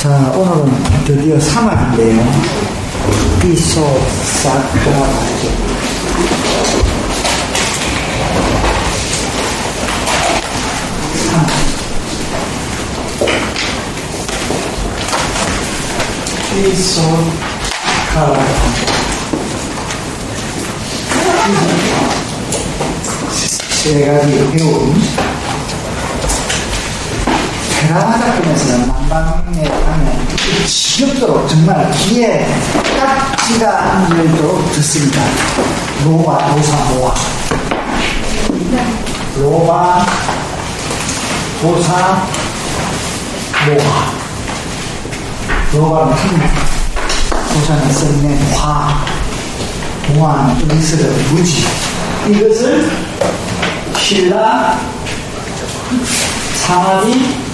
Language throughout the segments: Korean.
자, 오늘은 드디어 사막인데요. 이소사카라바지. 사막. 이소사카라바지. 세 가지 배움. 테라와다권에서는 남방에 가면 지겹도록 정말 귀에 딱지가 앉을도록 듣습니다. 로바, 도사, 모아. 로바, 도사, 모아. 로바는 힘, 도사는 썩는 화, 모아는 의스러운 무지. 이것을 신라, 사마리,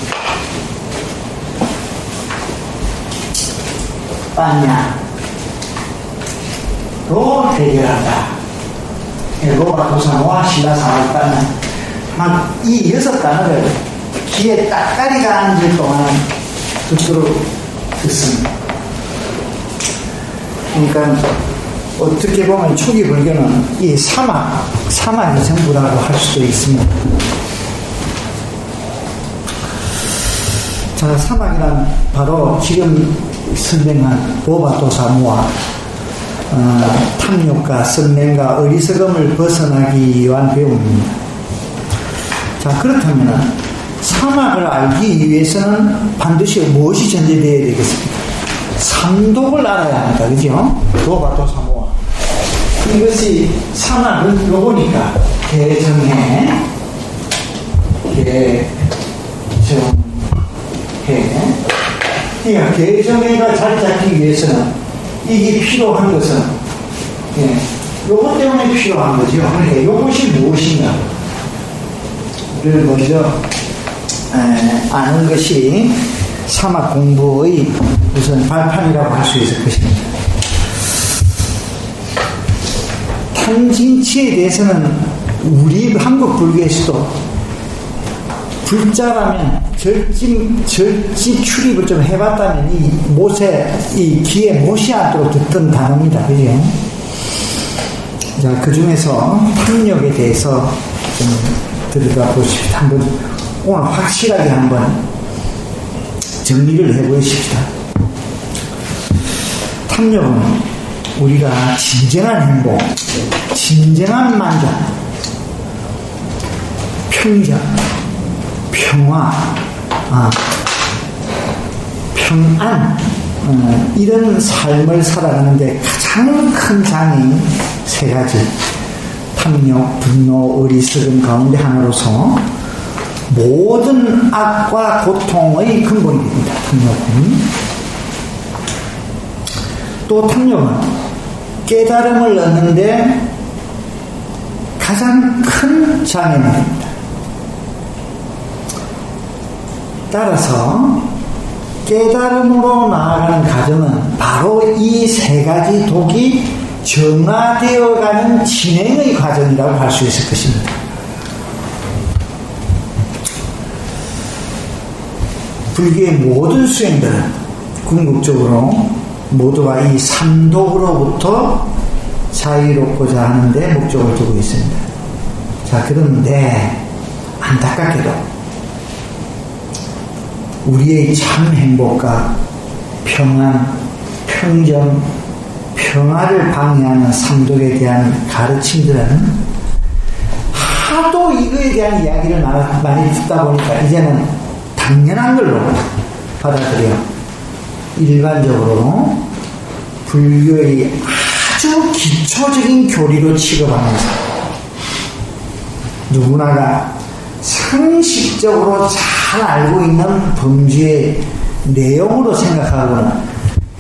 빠냐로 대결한다. 로바, 도사모와 신라, 사마리, 빠냐. 막 이 6단어를 귀에 딱다리가 앉을 동안 듣도록 듣습니다. 그러니까 어떻게 보면 초기 불교는 이 사막이 전부라고 할 수도 있습니다. 자, 사막이란 바로 지금 설명한 로바, 도사, 모아, 탐욕과 성냄과 어리석음을 벗어나기 위한 배움입니다. 자, 그렇다면 사막을 알기 위해서는 반드시 무엇이 전제되어야 되겠습니까? 삼독을 알아야 합니다. 그죠? 로바, 도사, 모아. 이것이 사막은 요거니까 개정해. 그러니까 개정해가 자리 잡기 위해서는 이게 필요한 것은 요것 때문에 필요한 거죠. 그러니까 요것이 무엇인가 를 먼저 아는 것이 사막 공부의 우선 발판이라고 할 수 있을 것입니다. 탐진치에 대해서는 우리 한국 불교에서도 불자라면 절지 출입을 좀 해봤다면 이 귀에 못이 않도록 듣던 단어입니다. 그죠? 자, 그 중에서 탐욕에 대해서 좀 들어가 보십시다. 오늘 확실하게 한번 정리를 해보십시다. 탐욕은 우리가 진정한 행복, 진정한 만족, 평정, 평화, 평안, 이런 삶을 살아가는데 가장 큰 장애인 세 가지. 탐욕, 분노, 어리석음 가운데 하나로서 모든 악과 고통의 근본이 됩니다. 탐욕은. 또 탐욕은 깨달음을 얻는데 가장 큰 장애물입니다. 따라서 깨달음으로 나아가는 과정은 바로 이 세 가지 독이 정화되어가는 진행의 과정이라고 할 수 있을 것입니다. 불교의 모든 수행들은 궁극적으로 모두가 이 삼독으로부터 자유롭고자 하는데 목적을 두고 있습니다. 자, 그런데 안타깝게도 우리의 참 행복과 평안, 평정, 평화를 방해하는 삼독에 대한 가르침들은 하도 이거에 대한 이야기를 많이 듣다 보니까 이제는 당연한 걸로 받아들여 일반적으로 불교의 아주 기초적인 교리로 취급하면서 누구나가 상식적으로 잘 알고 있는 범주의 내용으로 생각하고는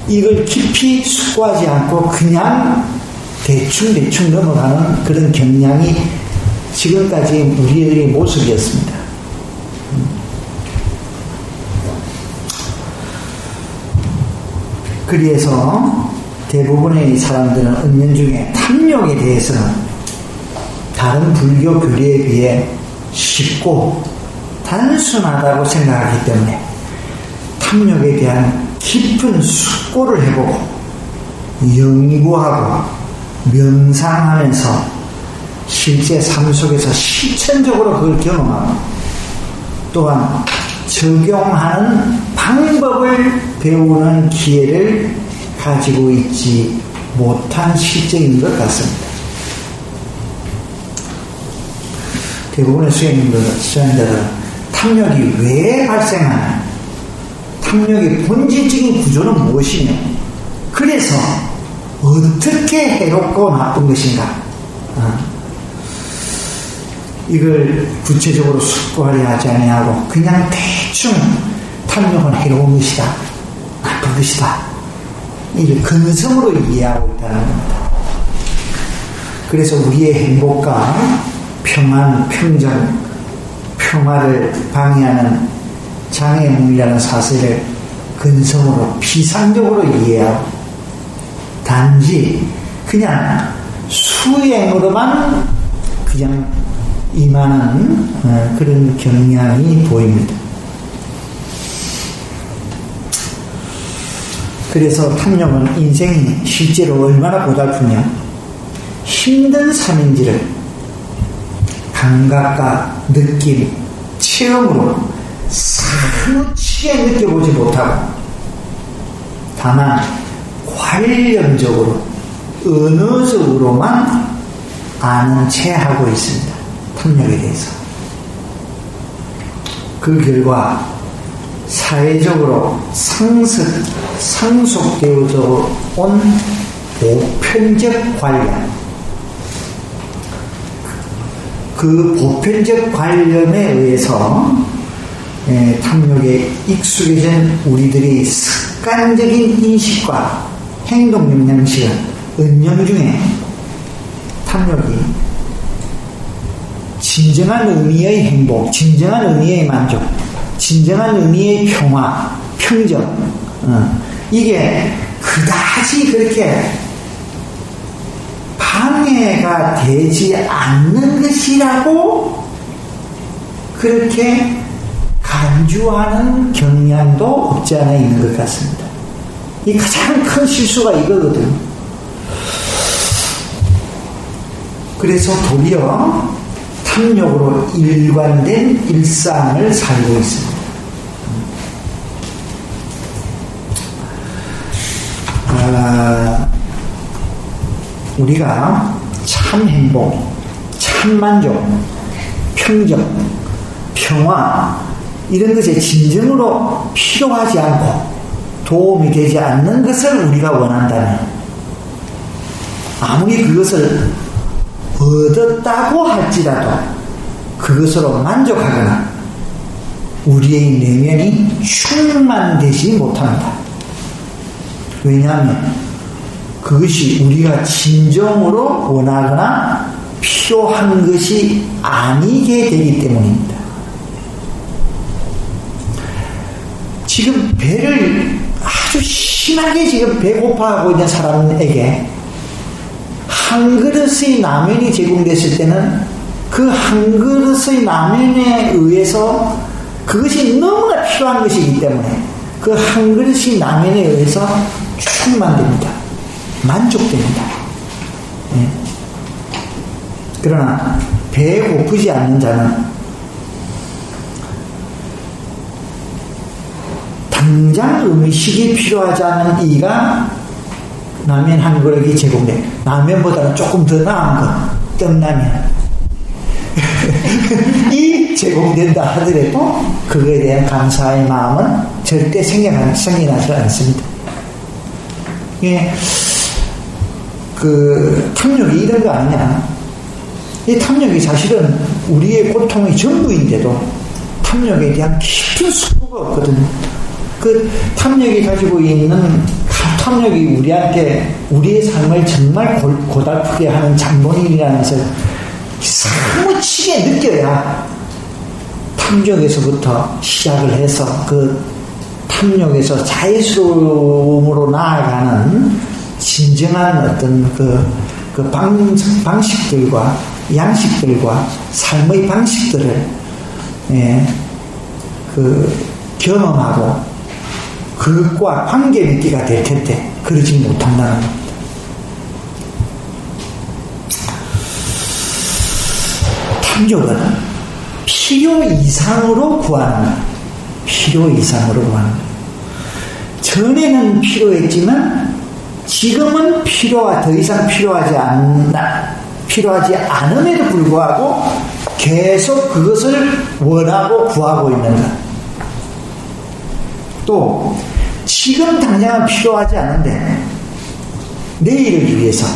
이걸 깊이 숙고하지 않고 그냥 대충 넘어가는 그런 경향이 지금까지 우리의 모습이었습니다. 그래서 대부분의 사람들은 은연중에 탐욕에 대해서는 다른 불교 교리에 비해 쉽고 단순하다고 생각하기 때문에 탐욕에 대한 깊은 숙고를 해보고 연구하고 명상하면서 실제 삶 속에서 실천적으로 그걸 경험하고 또한 적용하는 방법을 배우는 기회를 가지고 있지 못한 실정인 것 같습니다. 대부분의 수행자들은 탐욕이 왜 발생하나, 탐욕의 본질적인 구조는 무엇이며, 그래서 어떻게 해롭고 나쁜 것인가, 이걸 구체적으로 숙고하려 하지 아니하고 그냥 대충 탐욕은 해로운 것이다, 나쁜 것이다, 이를 근성으로 이해하고 있다는 겁니다. 그래서 우리의 행복과 평안, 평정, 평화를 방해하는 장애물이라는 사실을 근성으로 비상적으로 이해하고 단지 그냥 수행으로만 그냥 임하는 그런 경향이 보입니다. 그래서 탐욕은 인생이 실제로 얼마나 고달프냐, 힘든 삶인지를 감각과 느낌, 체험으로 사무치게 느껴보지 못하고 다만 관념적으로, 언어적으로만 아는 채 하고 있습니다. 탐욕에 대해서. 그 결과 사회적으로 상속되어져 온 보편적 관념, 그 보편적 관념에 의해서 탐욕에 익숙해진 우리들의 습관적인 인식과 행동 영향식은 은연중에 탐욕이 진정한 의미의 행복, 진정한 의미의 만족, 진정한 의미의 평화, 평정, 이게 그다지 그렇게 방해가 되지 않는 것이라고 그렇게 간주하는 경향도 없지 않아 있는 것 같습니다. 이 가장 큰 실수가 이거거든요. 그래서 도리어 탐욕으로 일관된 일상을 살고 있습니다. 우리가 참 행복, 참 만족, 평정, 평화 이런 것에 진정으로 필요하지 않고 도움이 되지 않는 것을 우리가 원한다면 아무리 그것을 얻었다고 할지라도 그것으로 만족하거나 우리의 내면이 충만되지 못합니다. 왜냐하면 그것이 우리가 진정으로 원하거나 필요한 것이 아니게 되기 때문입니다. 지금 배를 아주 심하게 지금 배고파하고 있는 사람에게 한 그릇의 라면이 제공됐을 때는 그 한 그릇의 라면에 의해서 그것이 너무나 필요한 것이기 때문에 그 한 그릇의 라면에 의해서 충만됩니다. 만족됩니다. 네. 그러나 배에 고프지 않는 자는 당장 음식이 필요하지 않은 이가 라면 한 그릇이 제공돼. 라면보다는 조금 더 나은 것, 떡라면 이 제공된다 하더라도 그거에 대한 감사의 마음은 절대 생겨나지 않습니다. 예. 그 탐욕이 이런 거 아니냐. 이 탐욕이 사실은 우리의 고통의 전부인데도 탐욕에 대한 깊은 숙고가 없거든요. 그 탐욕이 가지고 있는 탐욕이 우리한테 우리의 삶을 정말 고달프게 하는 장본인이라는 것을 사무치게 느껴야 탐욕에서부터 시작을 해서 그 탐욕에서 자유스러움으로 나아가는 진정한 어떤 그 방식들과 양식들과 삶의 방식들을 경험하고 그것과 관계 맺기가 될 텐데 그러지 못한다는 겁니다. 탐욕은 필요 이상으로 구하는 것. 필요 이상으로 구하는 것. 전에는 필요했지만 지금은 더 이상 필요하지 않음에도 불구하고 계속 그것을 원하고 구하고 있는 것. 또 지금 당장은 필요하지 않은데 내일을 위해서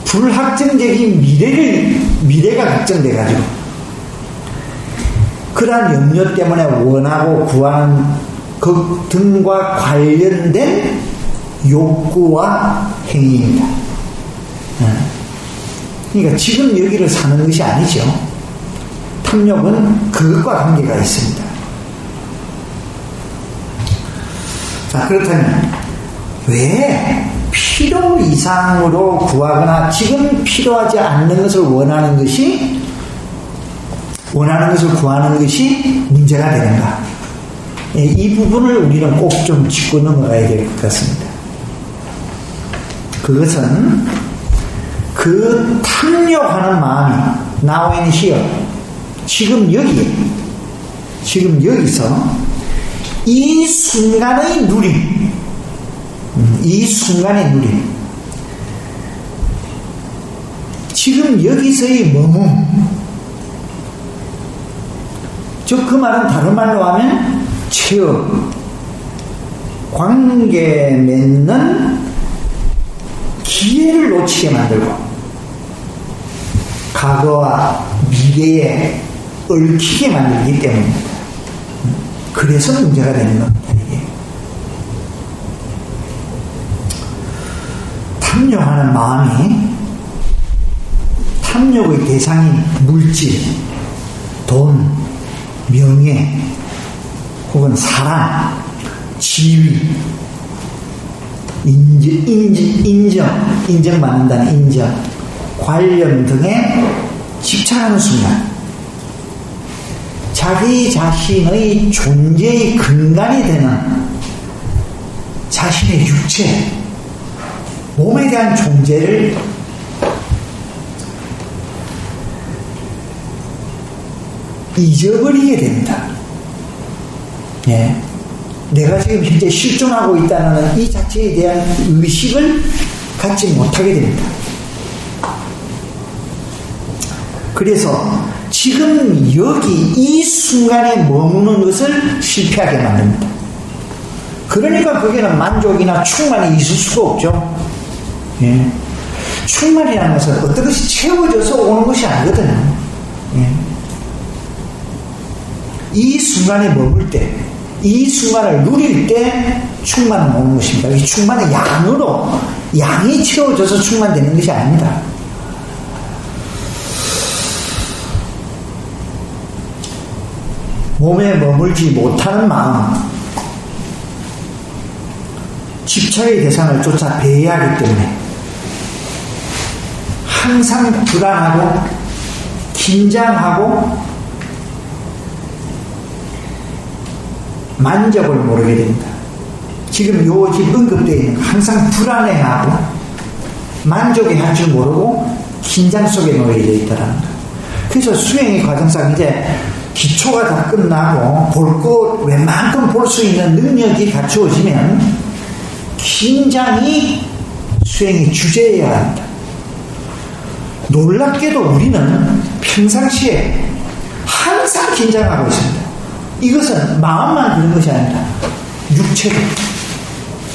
불확정적인 미래가 걱정돼가지고 그러한 염려 때문에 원하고 구하는 것 등과 관련된 욕구와 행위입니다. 그러니까 지금 여기를 사는 것이 아니죠. 탐욕은 그것과 관계가 있습니다. 자, 그렇다면 왜 필요 이상으로 구하거나 지금 필요하지 않는 것을 구하는 것이 문제가 되는가? 이 부분을 우리는 꼭 좀 짚고 넘어가야 될 것 같습니다. 그것은 그 탐욕하는 마음이 now and here, 지금 여기서 이 순간의 누림, 지금 여기서의 머문, 즉 그 말은 다른 말로 하면 체험, 관계 맺는 기회를 놓치게 만들고 과거와 미래에 얽히게 만들기 때문입니다. 그래서 문제가 되는 겁니다. 이게. 탐욕하는 마음이 탐욕의 대상인 물질, 돈, 명예, 혹은 사랑, 지위, 인정받는다는 인정, 관련 등에 집착하는 순간 자기 자신의 존재의 근간이 되는 자신의 육체, 몸에 대한 존재를 잊어버리게 됩니다. 예. 내가 지금 현재 실존하고 있다는 이 자체에 대한 의식을 갖지 못하게 됩니다. 그래서 지금 여기 이 순간에 머무는 것을 실패하게 만듭니다. 그러니까 거기는 만족이나 충만이 있을 수가 없죠. 예. 충만이라는 것은 어떤 것이 채워져서 오는 것이 아니거든요. 예. 이 순간에 머물 때, 이 순간을 누릴 때 충만은 오는 것입니다. 이 충만의 양이 채워져서 충만되는 것이 아닙니다. 몸에 머물지 못하는 마음, 집착의 대상을 쫓아 배회하기 때문에 항상 불안하고 긴장하고 만족을 모르게 됩니다. 지금 언급되어 있는 거 항상 불안해하고 만족해할 줄 모르고 긴장 속에 놓여져 있다는 거. 그래서 수행의 과정상 이제 기초가 다 끝나고 웬만큼 볼 수 있는 능력이 갖추어지면 긴장이 수행의 주제여야 합니다. 놀랍게도 우리는 평상시에 항상 긴장하고 있습니다. 이것은 마음만 그런 것이 아니라 육체도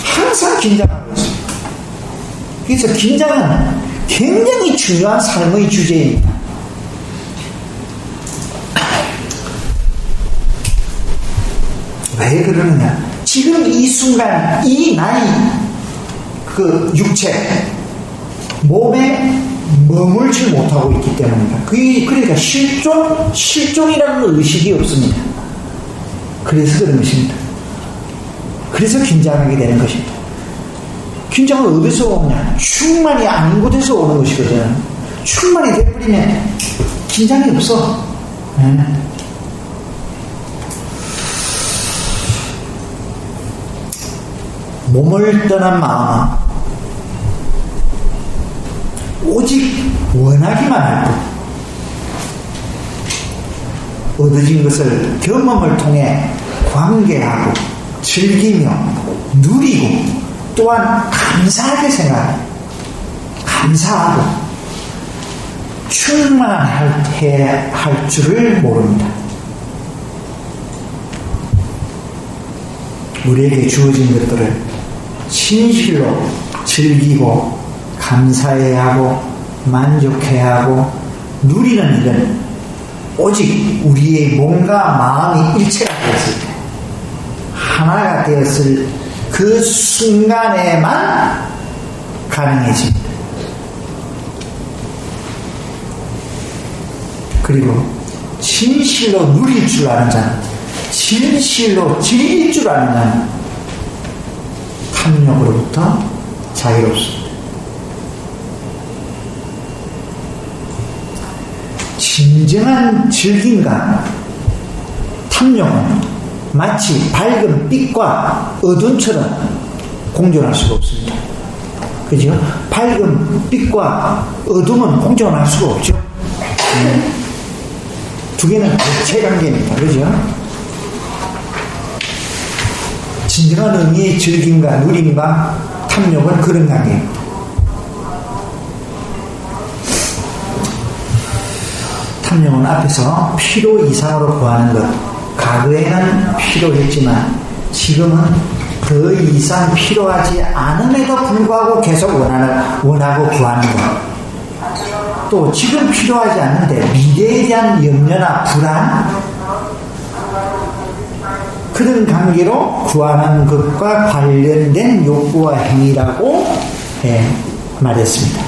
항상 긴장하고 있습니다. 그래서 긴장은 굉장히 중요한 삶의 주제입니다. 왜 그러느냐? 지금 이 순간, 이 나이, 육체, 몸에 머물지 못하고 있기 때문입니다. 그러니까 실존이라는 의식이 없습니다. 그래서 그런 것입니다. 그래서 긴장하게 되는 것입니다. 긴장은 어디서 오느냐? 충만이 아닌 곳에서 오는 것이거든. 충만이 되어버리면 긴장이 없어. 몸을 떠난 마음은 오직 원하기만 할 뿐, 얻어진 것을 경험을 통해 관계하고 즐기며 누리고 또한 감사하게 생각하고 감사하고 충만해야 할 줄을 모릅니다. 우리에게 주어진 것들을 진실로 즐기고 감사해야 하고 만족해야 하고 누리는 일은 오직 우리의 몸과 마음이 일체가 되었을 때, 하나가 되었을 그 순간에만 가능해집니다. 그리고 진실로 누릴 줄 아는 자는, 진실로 즐길 줄 아는 자는 탐욕으로부터 자유롭습니다. 진정한 즐김과 탐욕은 마치 밝은 빛과 어둠처럼 공존할 수가 없습니다. 그죠? 밝은 빛과 어둠은 공존할 수가 없죠. 두 개는 대체관계입니다. 그죠? 진정한 의미의 즐김과 누림과 탐욕은 그런 관계입니다. 탐욕은 앞에서 필요 이상으로 구하는 것, 과거에는 필요했지만 지금은 더 이상 필요하지 않음에도 불구하고 계속 원하고 구하는 것, 또 지금 필요하지 않는데 미래에 대한 염려나 불안, 그런 관계로 구하는 것과 관련된 욕구와 행위라고 말했습니다.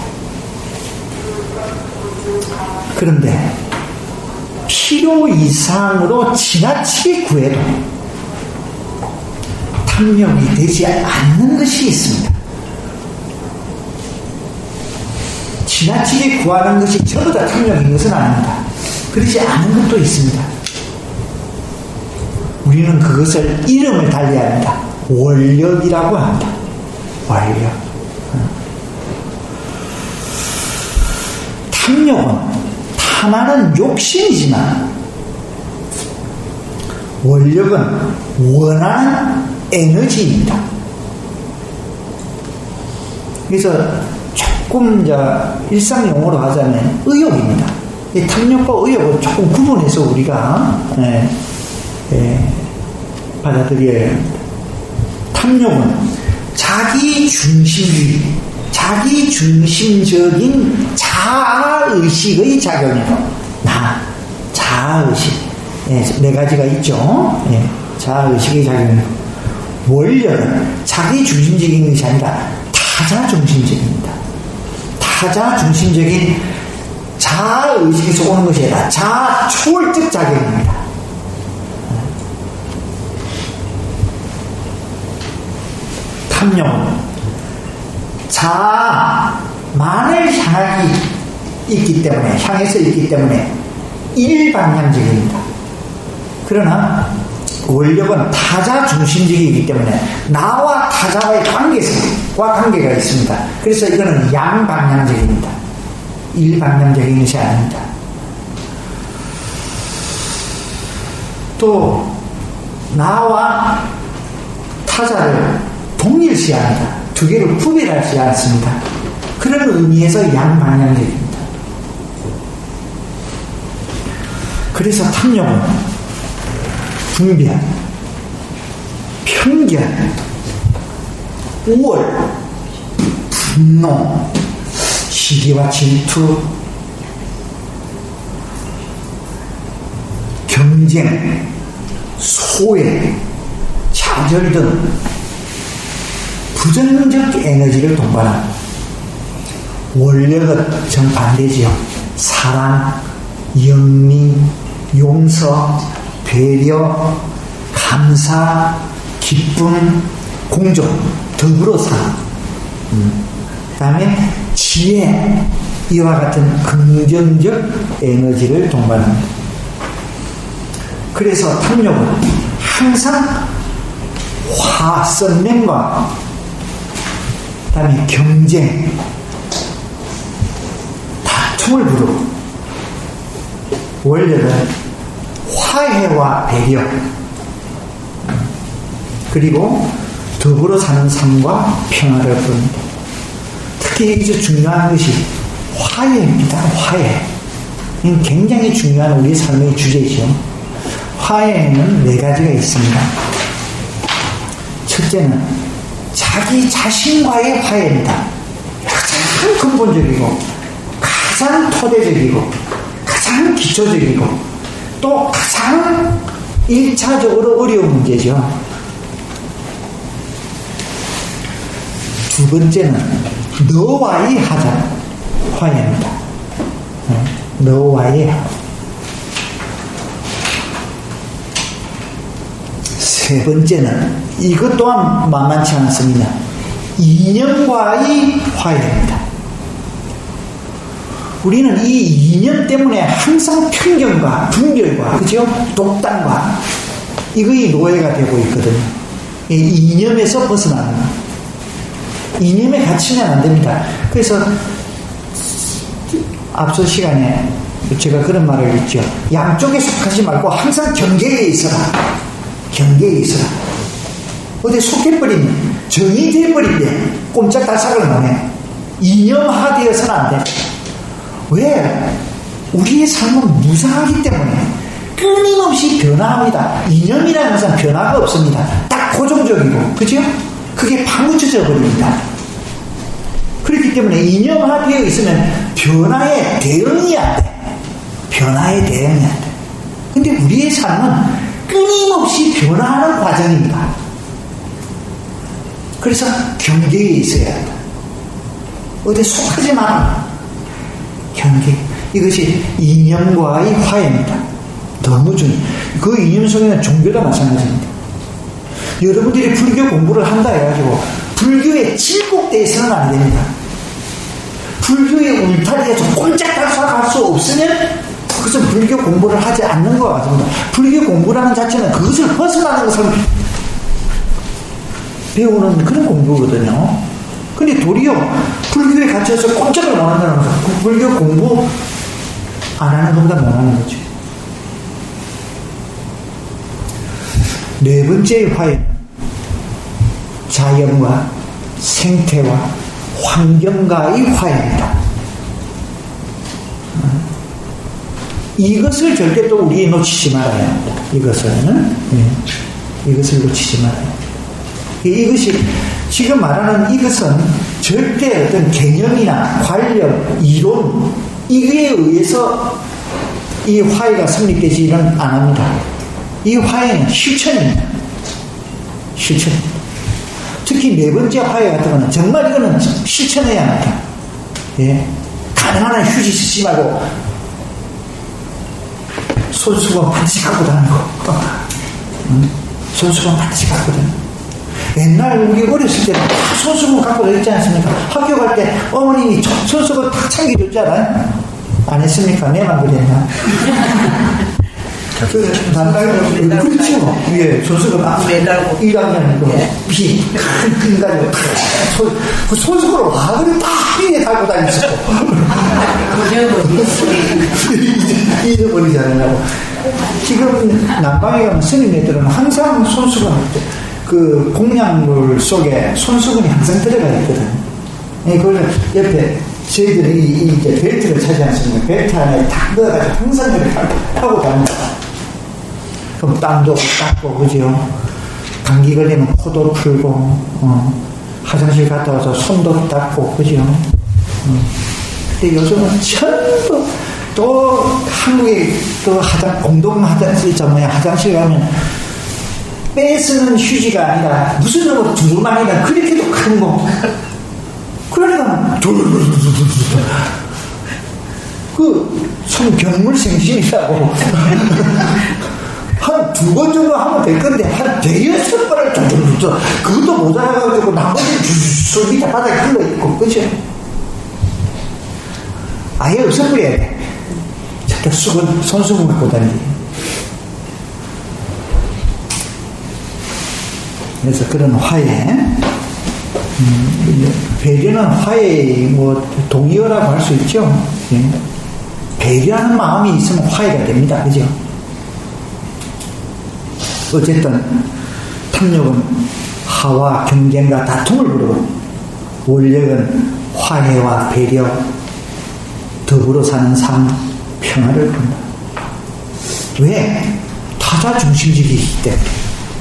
그런데 필요 이상으로 지나치게 구해도 탐욕이 되지 않는 것이 있습니다. 지나치게 구하는 것이 전부 다 탐욕인 것은 아닙니다. 그렇지 않은 것도 있습니다. 우리는 그것을 이름을 달리해야 합니다. 원력이라고 합니다. 원력. 탐욕은 탐하는 욕심이지만 원력은 원하는 에너지입니다. 그래서 조금 일상 용어로 하자면 의욕입니다. 이 탐욕과 의욕을 조금 구분해서 우리가 받아들여야 합니다. 탐욕은 자기중심적인 자아의식의 작용이고, 자아의식. 네 가지가 있죠. 자아의식의 작용이고, 원력은 자기중심적인 것이 아니라 타자중심적입니다. 타자중심적인 자아의식에서 오는 것이 아니라 자아초월적 작용입니다. 탐욕은 자아만을 향해서 있기 때문에 일방향적입니다. 그러나 원력은 타자 중심적이기 때문에 나와 타자와의 관계가 있습니다. 그래서 이거는 양방향적입니다. 일방향적인 것이 아닙니다. 또 나와 타자를 동일시합니다. 두 개를 구별하지 않습니다. 그런 의미에서 양방향적입니다. 그래서 탐욕은 분별, 편견, 우월, 분노, 시기와 질투, 경쟁, 소외, 좌절 등 부정적 에너지를 동반합니다. 원력은 정반대지요. 사랑, 영리, 용서, 배려, 감사, 기쁨, 공존, 더불어 사랑, 그 다음에 지혜, 이와 같은 긍정적 에너지를 동반합니다. 그래서 탐욕은 항상 썬맨과 다음에 경쟁, 다툼을 부르고, 원래는 화해와 배려, 그리고 더불어 사는 삶과 평화를 부릅니다. 특히 여기서 중요한 것이 화해입니다. 화해. 이건 굉장히 중요한 우리 삶의 주제죠. 화해에는 4가지가 있습니다. 첫째는 자기 자신과의 화해입니다. 가장 근본적이고, 가장 토대적이고, 가장 기초적이고, 또 가장 1차적으로 어려운 문제죠. 두 번째는 너와의 하자, 화해입니다. 너와의 하자. 세 번째는 이것 또한 만만치 않습니다. 이념과의 화해입니다. 우리는 이 이념 때문에 항상 편견과 분별과, 그죠? 독단과 이거의 노예가 되고 있거든요. 이 이념에서 벗어나는 것. 이념에 갇히면 안 됩니다. 그래서 앞서 시간에 제가 그런 말을 했죠. 양쪽에 속하지 말고 항상 경계에 있어라. 경계에 있어라. 어디 속해버리면 정이 돼버리면 꼼짝달싹을 못해. 이념화되어서는 안 돼. 왜? 우리의 삶은 무상하기 때문에 끊임없이 변화합니다. 이념이라는 것은 변화가 없습니다. 딱 고정적이고, 그죠? 그게 파묻혀져 버립니다. 그렇기 때문에 이념화되어 있으면 변화에 대응이 안 돼. 변화에 대응이 안 돼. 근데 우리의 삶은 끊임없이 변화하는 과정입니다. 그래서 경계에 있어야 한다. 어디 속하지 마라. 경계. 이것이 이념과의 화해입니다. 너무 중요해요. 그 이념 속에는 종교도 마찬가지입니다. 여러분들이 불교 공부를 한다 해가지고 불교에 질곡대해서는 안 됩니다. 불교의 울타리에서 꼼짝달싹할 수 없으면 그것은 불교 공부를 하지 않는 것 같습니다. 불교 공부라는 자체는 그것을 벗어나는 것을 배우는 그런 공부거든요. 근데 도리어 불교에 갇혀서 꼼짝을 못 한다는 거죠. 불교 공부 안 하는 것보다 못 하는 거죠. 네 번째의 화해는 자연과 생태와 환경과의 화해입니다. 이것을 절대 또 우리 놓치지 말아야 합니다. 이것을 놓치지 말아야 합니다. 이것이 지금 말하는 이것은 절대 어떤 개념이나 관념, 이론 이거에 의해서 이 화해가 성립되지는 않습니다. 이 화해는 실천입니다. 실천입니다. 특히 네 번째 화해 같은 거는 정말 이거는 실천해야 합니다. 예. 가능한 한 휴지 쓰지 말고 손수건 반드시 갖고 다니고 손수건 반드시 갖고 다니고. 옛날 우리 어렸을 때는 다 손수건 갖고 다녔지 않습니까? 학교 갈 때 어머님이 손수건 탁 챙겨줬잖아요. 안 했습니까? 내만 그랬나? 그렇죠. 예, 손수건 매달고 1학년 비 큰 가지고 그 손수건을 와 그래 딱 비에 달고 다녔어. 잊어버리지 않으려고. 지금 난방에 가면 스님네들은 항상 손수건 그 공양물 속에 손수건이 항상 들어가 있거든. 예, 그걸 옆에 저희들이 이제 벨트를 차지 않습니까? 벨트 안에 딱 넣어가지고 항상 이렇게 하고 다닙니다. 그럼 땀도 닦고, 그죠? 감기 걸리면 코도 풀고, 화장실 갔다 와서 손도 닦고, 그죠? 근데 요즘은 전부 또 한국에 또 공동 화장실 가면 빼쓰는 휴지가 아니라 무슨 놈으로 두루마리가 그렇게도 큰 거. 그러니까 참 경물생심이라고 한 2번 정도 하면 될 건데 한 6번을 그것도 모자라가지고 나머지 술 밑에 바닥에 흘러있고, 그죠? 아예 없애버려야 돼. 절대 손수건 갖고 다니지. 그래서 그런 화해. 배려는 화해의 동의어라고 할 수 있죠. 예. 배려하는 마음이 있으면 화해가 됩니다. 그죠? 어쨌든 탐욕은 하와 경쟁과 다툼을 부르고 원력은 화해와 배려, 더불어 사는 삶, 평화를 부른다. 왜? 타자 중심적이기 때문에.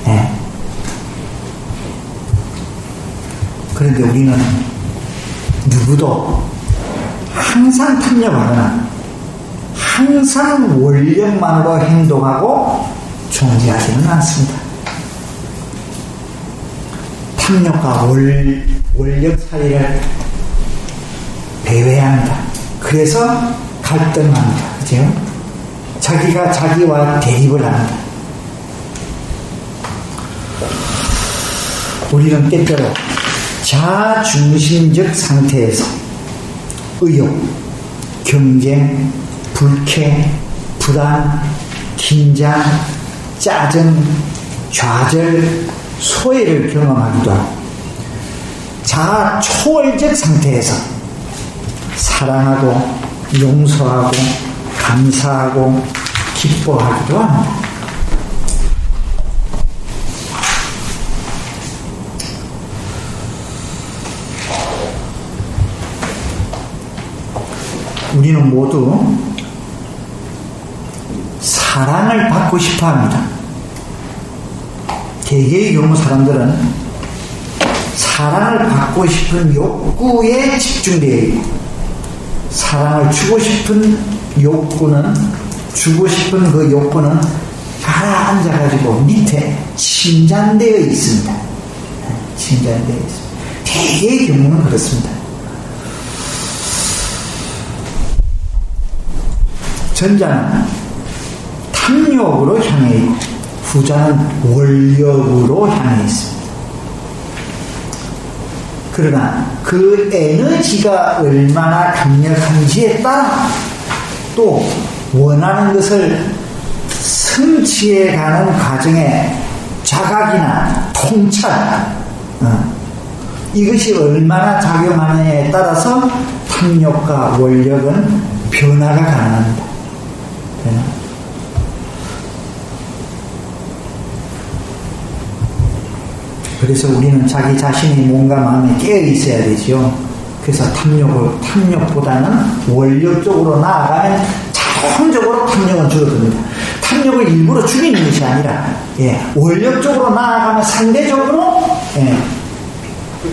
예. 그런데 우리는 누구도 항상 탐욕하거나 항상 원력만으로 행동하고 존재하지는 않습니다. 탐욕과 원력사이를 배회합니다. 그래서 갈등합니다. 그죠? 자기가 자기와 대립을 합니다. 우리는 때때로 자중심적 상태에서 의욕, 경쟁, 불쾌, 불안, 긴장, 짜증, 좌절, 소외를 경험하기도 하고 자초월적 상태에서 사랑하고 용서하고 감사하고 기뻐하기도 합니다. 우리는 모두 사랑을 받고 싶어 합니다. 대개의 경우 사람들은 사랑을 받고 싶은 욕구에 집중되어 있고 사랑을 주고 싶은 욕구는 가라앉아가지고 밑에 침잠되어 있습니다. 침잠되어 있습니다. 대개의 경우는 그렇습니다. 전자는 탐욕으로 향해 있고 후자는 원력으로 향해 있습니다. 그러나 그 에너지가 얼마나 강력한지에 따라 또 원하는 것을 성취해가는 과정에 자각이나 통찰 이것이 얼마나 작용하느냐에 따라서 탐욕과 원력은 변화가 가능합니다. 그래서 우리는 자기 자신이 몸과 마음에 깨어 있어야 되죠. 그래서 탐욕보다는 원력 쪽으로 나아가면 자연적으로 탐욕은 줄어듭니다. 탐욕을 일부러 줄이는 것이 아니라 원력 쪽으로 나아가면 상대적으로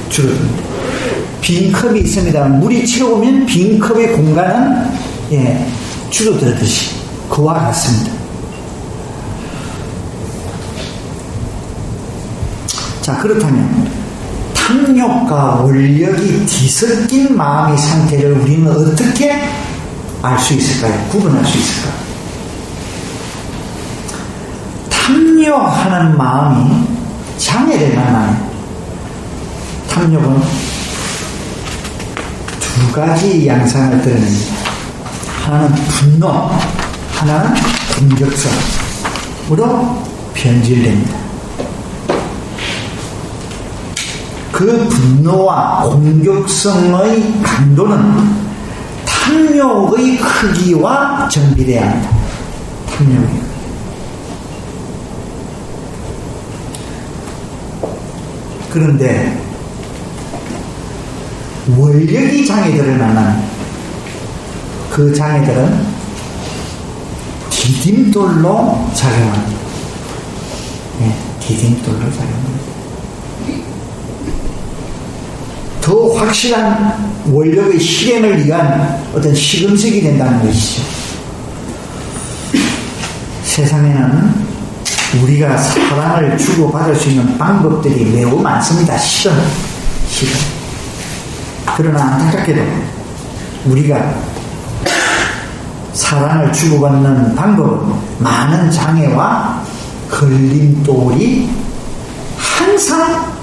줄어듭니다. 빈 컵이 있습니다. 물이 채우면 빈 컵의 공간은 줄어들듯이 그와 같습니다. 자, 그렇다면 탐욕과 원력이 뒤섞인 마음의 상태를 우리는 어떻게 알 수 있을까요? 구분할 수 있을까요? 탐욕하는 마음이 장애를 만나는 탐욕은 두 가지 양상을 드러냅니다. 하나는 분노, 하나는 공격성으로 변질됩니다. 그 분노와 공격성의 강도는 탐욕의 크기와 정비돼야 합니다. 탐욕이. 그런데 원력이 장애들을 만나는 그 장애들은 디딤돌로 작용합니다. 디딤돌로 작용합니다. 더 확실한 원력의 실행을 위한 어떤 시금석이 된다는 것이죠. 세상에는 우리가 사랑을 주고받을 수 있는 방법들이 매우 많습니다. 실은. 그러나 안타깝게도 우리가 사랑을 주고받는 방법은 많은 장애와 걸림돌이 항상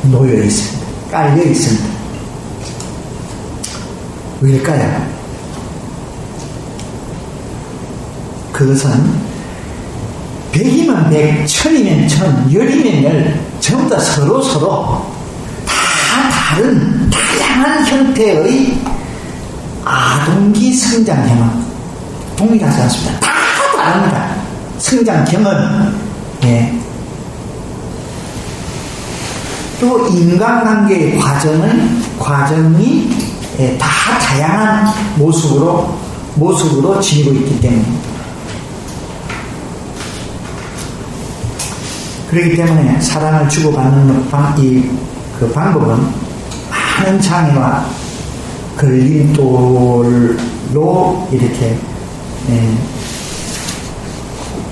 놓여 있습니다. 깔려 있습니다. 왜일까요? 그것은 100이면 100, 1000이면 1000, 10이면 10, 전부 다 서로 다 다양한 형태의 아동기 성장경험 동일하지 않습니다. 다 다릅니다. 성장경험. 예. 또 인간관계의 과정이 다 다양한 모습으로 지니고 있기 때문입니다. 그렇기 때문에 사랑을 주고받는 그 방법은 많은 장애와 걸림돌로 이렇게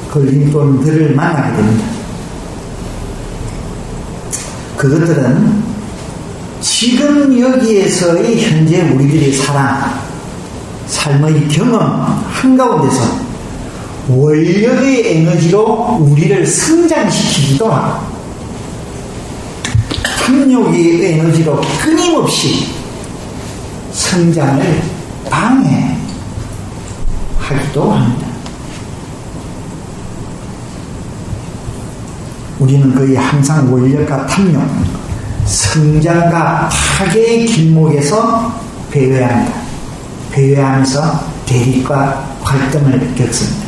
걸림돌들을 만나게 됩니다. 그것들은 지금 여기에서의 현재 우리들의 삶의 경험 한가운데서 원력의 에너지로 우리를 성장시키기도 하고 탐욕의 에너지로 끊임없이 성장을 방해하기도 합니다. 우리는 거의 항상 원력과 탐욕, 성장과 파괴의 길목에서 배회합니다. 배회하면서 대립과 갈등을 겪습니다.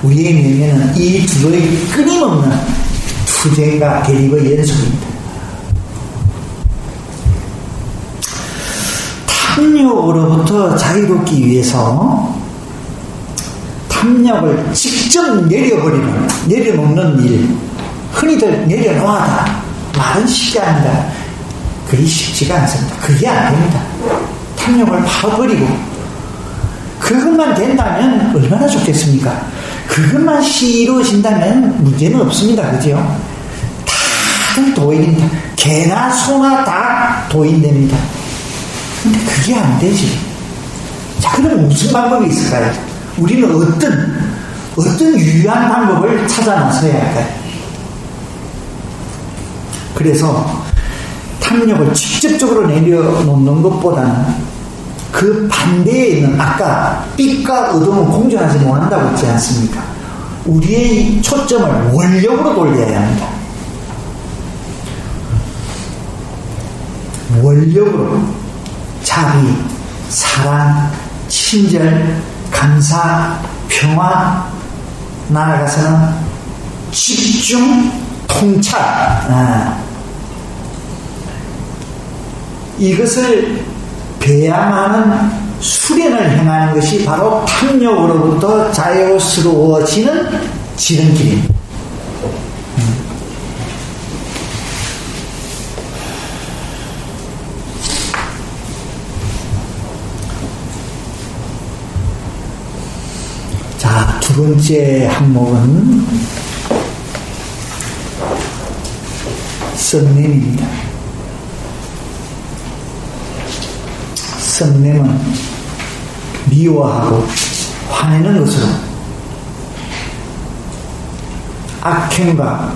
우리의 명예는 이 둘의 끊임없는 투쟁과 대립의 연속입니다. 탐욕으로부터 자유롭기 위해서 탐욕을 직접 내려놓는 일, 흔히들 내려놓아다 말은 쉽지 않다. 그게 쉽지가 않습니다. 그게 안 됩니다. 탐욕을 파버리고 그것만 된다면 얼마나 좋겠습니까? 그것만 이루어진다면 문제는 없습니다. 그죠? 다들 도인입니다. 개나 소나 다 도인됩니다. 근데 그게 안 되지. 자, 그럼 무슨 방법이 있을까요? 우리는 어떤 유효한 방법을 찾아 나서야 할까요? 그래서 탐욕을 직접적으로 내려놓는 것보다는 그 반대에 있는 아까 빛과 어둠은 공존하지 못한다고 했지 않습니까? 우리의 초점을 원력으로 돌려야 합니다. 원력으로 자비, 사랑, 친절, 감사, 평화, 나아가서는 집중, 통찰, 이것을 배양하는 수련을 행하는 것이 바로 탐욕으로부터 자유스러워지는 지름길입니다. 자, 두 번째 항목은 썩냄입니다. 썩냄은 미워하고 화내는 것으로 악행과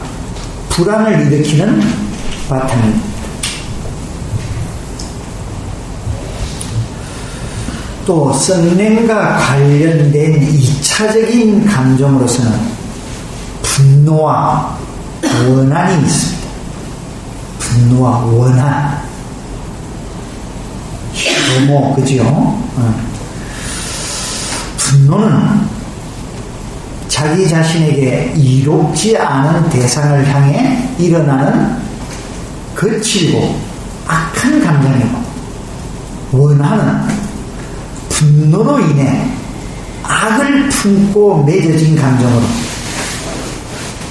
불안을 일으키는 바탕입니다. 또 썩냄과 관련된 2차적인 감정으로서는 분노와 원한이 있습니다. 분노와 원한, 혐오, 그죠? 분노는 자기 자신에게 이롭지 않은 대상을 향해 일어나는 거칠고 악한 감정이고, 원한은 분노로 인해 악을 품고 맺어진 감정으로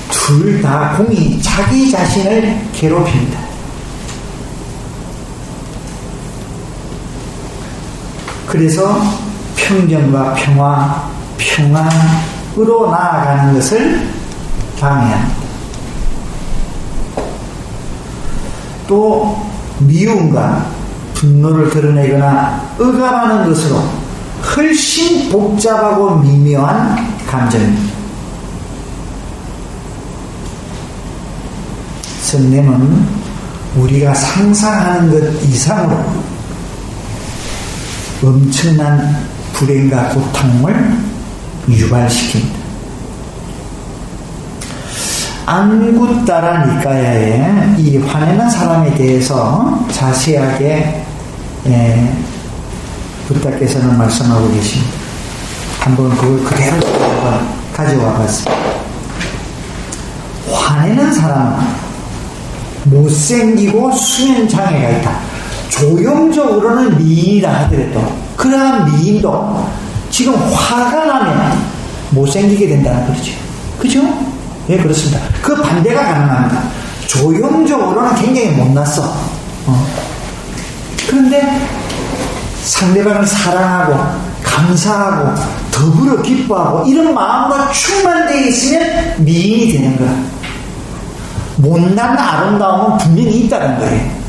둘 다 공이 자기 자신을 괴롭힙니다. 그래서 평정과 평안으로 나아가는 것을 방해합니다. 또 미움과 분노를 드러내거나 억압하는 것으로 훨씬 복잡하고 미묘한 감정입니다. 썩냄은 우리가 상상하는 것 이상으로 엄청난 불행과 고통을 유발시킵니다. 안구따라 니까야에 이 화내는 사람에 대해서 자세하게 부다께서는 말씀하고 계십니다. 한번 그걸 그대로 한번 가져와 봤습니다. 화내는 사람은 못생기고 수면장애가 있다. 조형적으로는 미인이라 하더라도 그러한 미인도 지금 화가 나면 못생기게 된다는 거죠. 그죠? 예, 그렇습니다. 그 반대가 가능합니다. 조형적으로는 굉장히 못났어. 그런데 상대방을 사랑하고 감사하고 더불어 기뻐하고 이런 마음과 충만되어 있으면 미인이 되는 거야. 못난 아름다움은 분명히 있다는 거예요.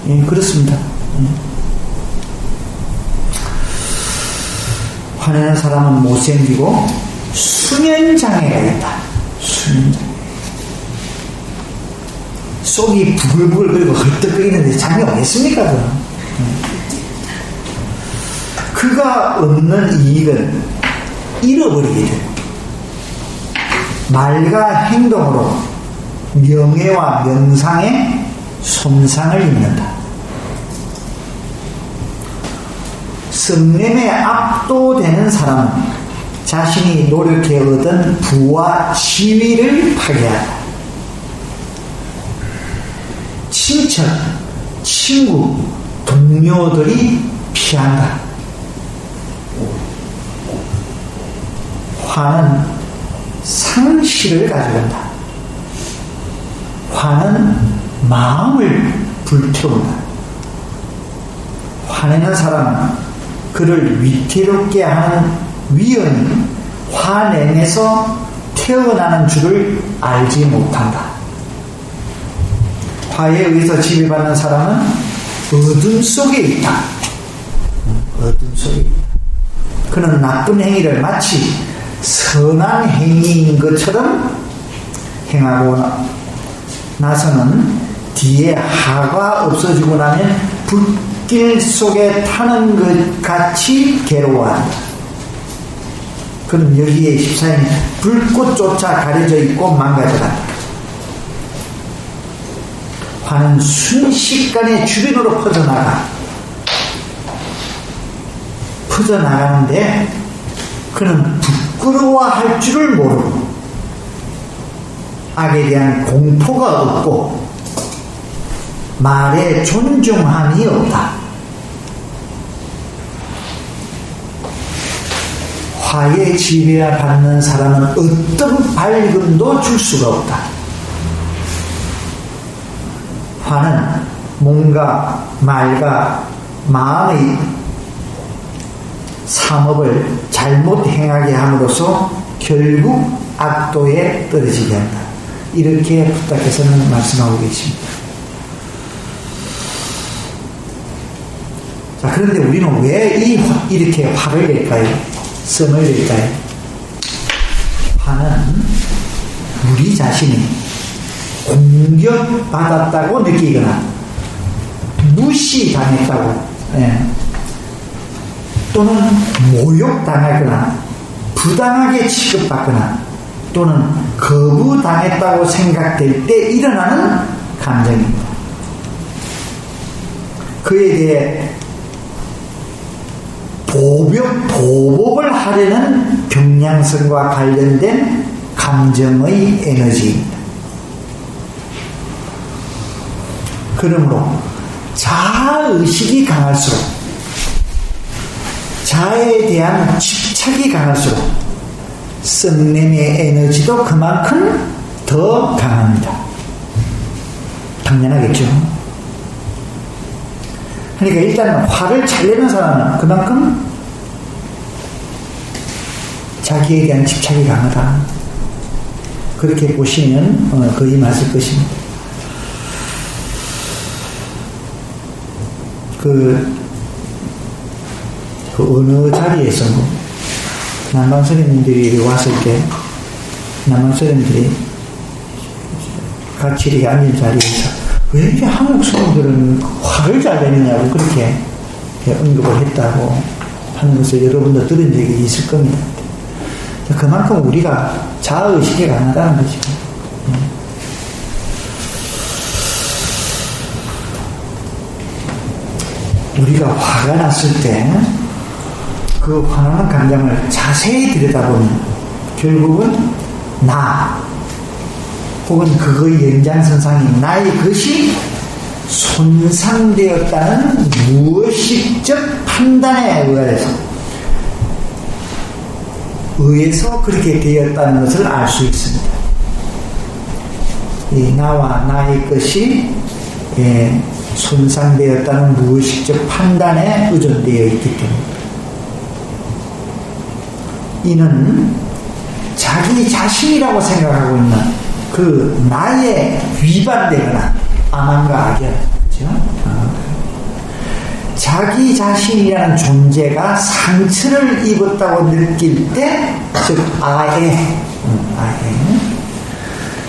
예, 그렇습니다. 화내는 사람은 못생기고 수면장애가 있다. 수면장애. 속이 부글부글 그리고 헐떡거리는데 잠이 오겠습니까? 그가 얻는 이익은 잃어버리게 되고 말과 행동으로 명예와 명상에 손상을 입는다. 성냄에 압도되는 사람은 자신이 노력해 얻은 부와 지위를 파괴한다. 친척, 친구, 동료들이 피한다. 화는 상실을 가져간다. 화는 마음을 불태운다. 화내는 사람은 그를 위태롭게 하는 위험이 화냄에서 태어나는 줄을 알지 못한다. 화에 의해서 지배받는 사람은 어둠 속에 있다. 어둠 속에 있다. 그는 나쁜 행위를 마치 선한 행위인 것처럼 행하고 나서는 뒤에 화가 없어지고 나면 불길 속에 타는 것 같이 괴로워한다. 그는 여기에 14인 불꽃조차 가려져 있고 망가져간다. 화는 순식간에 주변으로 퍼져나가는데 그는 부끄러워할 줄을 모르고 악에 대한 공포가 없고 말에 존중함이 없다. 화에 지배받는 사람은 어떤 밝음도 줄 수가 없다. 화는 몸과 말과 마음의 삼업을 잘못 행하게 함으로써 결국 악도에 떨어지게 한다. 이렇게 부탁해서는 말씀하고 계십니다. 자, 그런데 우리는 왜 이렇게 화를 낼까요? 성을 낼까요? 화는 우리 자신이 공격받았다고 느끼거나 무시당했다고 또는 모욕당하거나 부당하게 취급받거나 또는 거부당했다고 생각될 때 일어나는 감정입니다. 그에 대해 보복을 하려는 경량성과 관련된 감정의 에너지입니다. 그러므로 자아의식이 강할수록 자아에 대한 집착이 강할수록 성냄의 에너지도 그만큼 더 강합니다. 당연하겠죠. 그러니까 일단 화를 잘 내는 사람은 그만큼 자기에 대한 집착이 강하다. 그렇게 보시면 거의 맞을 것입니다. 그 어느 자리에서 남방스님들이 왔을 때 남방스님들이 같이 이렇게 앉은 자리에서 왜 이렇게 한국 스님들은 화를 잘 내느냐고 그렇게 언급을 했다고 하는 것을 여러분도 들은 적이 있을 겁니다. 그만큼 우리가 자아의식이 강하다는 거죠. 우리가 화가 났을 때 그 화나는 감정을 자세히 들여다보면 결국은 나 혹은 그거의 연장선상인 나의 것이 손상되었다는 무의식적 판단에 의해서 그렇게 되었다는 것을 알 수 있습니다. 이 나와 나의 것이 손상되었다는 무의식적 판단에 의존되어 있기 때문입니다. 이는 자기 자신이라고 생각하고 있는 그 나에 위반되거나 암암과 악연, 그죠? 자기 자신이라는 존재가 상처를 입었다고 느낄 때, 즉 아에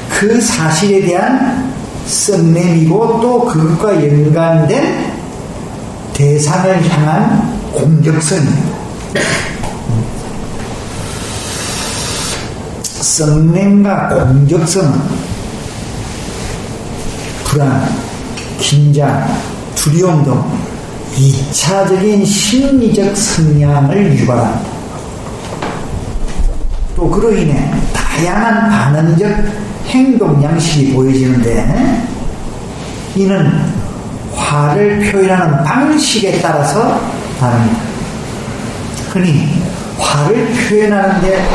그 사실에 대한 썩냄이고 또 그것과 연관된 대상을 향한 공격성입니다. 썩냄과 공격성은 불안, 긴장, 두려움 등 2차적인 심리적 성향을 유발합니다. 또 그로 인해 다양한 반응적 행동 양식이 보여지는데 이는 화를 표현하는 방식에 따라서 다릅니다. 흔히 화를 표현하는데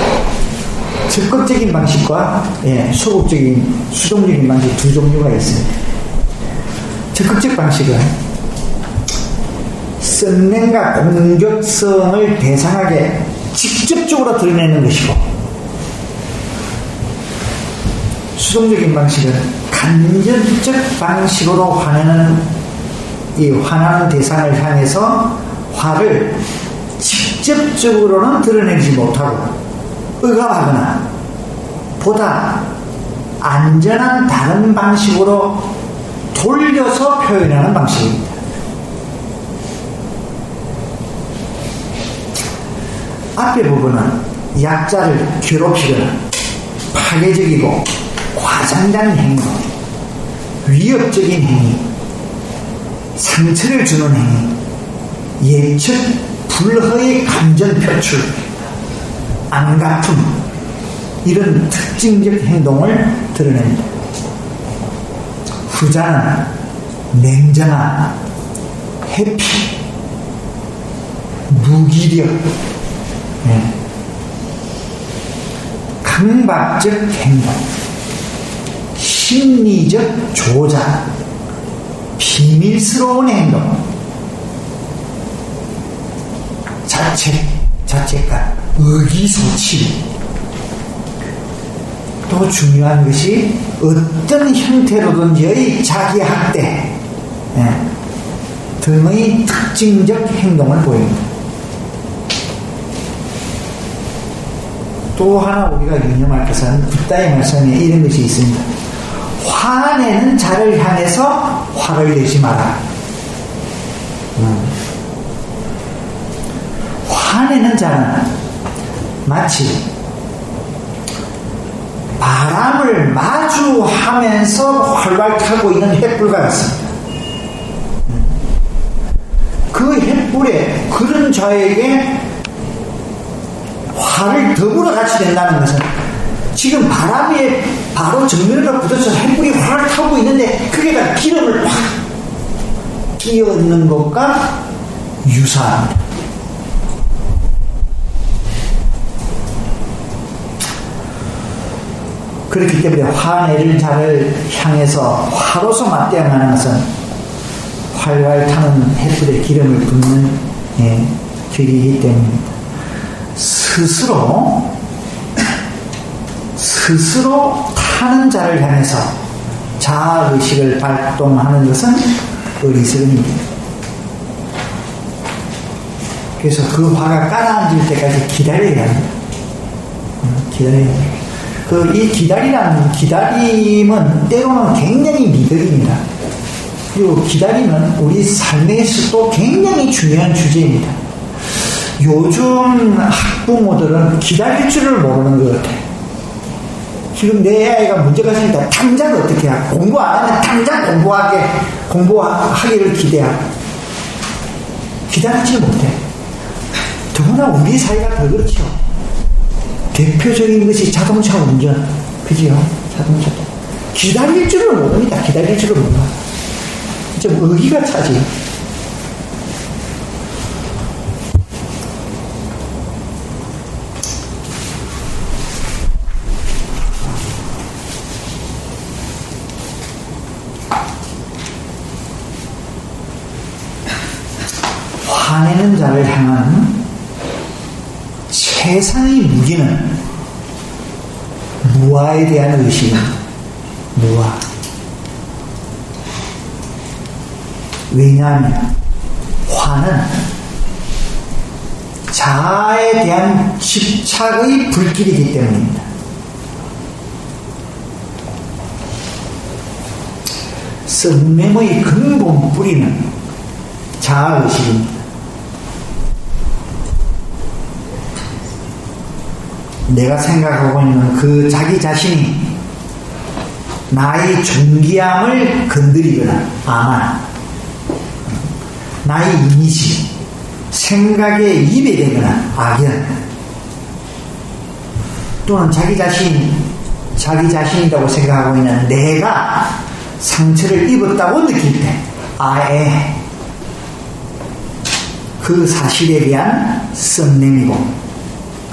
적극적인 방식과 수동적인 방식 두 종류가 있습니다. 적극적 방식은 썩냄과 공격성을 대상하게 직접적으로 드러내는 것이고, 수동적인 방식은 간접적 방식으로 화내는 이 화나는 대상을 향해서 화를 직접적으로는 드러내지 못하고 의감하거나 보다 안전한 다른 방식으로 돌려서 표현하는 방식입니다. 앞의 부분은 약자를 괴롭히거나 파괴적이고 과장된 행동, 위협적인 행위, 상처를 주는 행위, 예측 불허의 감정 표출, 안갚음, 이런 특징적 행동을 드러냅니다. 후자는 냉정함, 회피, 무기력, 강박적 행동, 심리적 조작, 비밀스러운 행동, 자책감, 의기소침. 또 중요한 것이 어떤 형태로든지의 자기학대 등의 특징적 행동을 보입니다. 또 하나 우리가 유념할 것은 붓다의 말씀에 이런 것이 있습니다. 화내는 자를 향해서 화를 내지 마라. 화내는 자는 마치 바람을 마주하면서 활활 타고 있는 횃불과 같습니다. 그 횃불에 그런 자에게 화를 더불어 같이 낸다는 것은 지금 바람에 바로 정면으로 부딪혀서 횃불이 활활 타고 있는데 그게 다 기름을 확 끼얹는 것과 유사합니다. 그렇기 때문에 화내는 자를 향해서 화로서 맞대응하는 것은 활활 타는 횃불에 기름을 붓는 길이기 때문입니다. 스스로 타는 자를 향해서 자아의식을 발동하는 것은 어리석음입니다. 그래서 그 화가 가라앉을 때까지 기다려야 합니다. 기다려야 합니다. 이 기다림은 때로는 굉장히 미덕입니다. 그리고 기다림은 우리 삶에서도 굉장히 중요한 주제입니다. 요즘 학부모들은 기다릴 줄을 모르는 것 같아요. 지금 내 아이가 문제가 생긴다. 당장 어떻게 해야? 공부 안 하면 당장 공부하기를 기대하고. 기다리지 못해. 더구나 우리 사회가 더 그렇죠. 대표적인 것이 자동차 운전. 그지요? 자동차. 기다릴 줄을 모릅니다. 기다릴 줄을 몰라. 좀 의기가 차지. 화내는 자를 향한 최상의 무기는 무아에 대한 의식입니다. 무아. 왜냐하면 화는 자아에 대한 집착의 불길이기 때문입니다. 썩냄의 근본 뿌리는 자아의식입니다. 내가 생각하고 있는 그 자기 자신이 나의 존귀함을 건드리거나 나의 이미지, 생각의 입에 대거나 악연, 또는 자기 자신이라고 생각하고 있는 내가 상처를 입었다고 느낄 때 그 사실에 대한 썩냄이고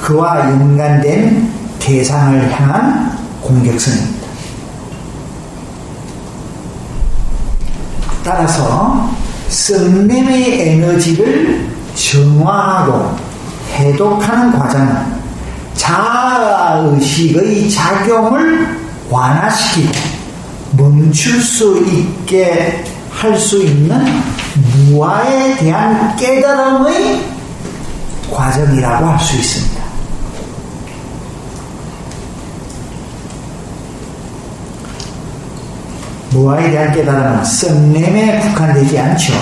그와 연관된 대상을 향한 공격성입니다. 따라서 썩냄의 에너지를 정화하고 해독하는 과정은 자아의식의 작용을 완화시키고 멈출 수 있게 할 수 있는 무아에 대한 깨달음의 과정이라고 할 수 있습니다. 무아에 대한 깨달음은 썩냄에 국한되지 않죠.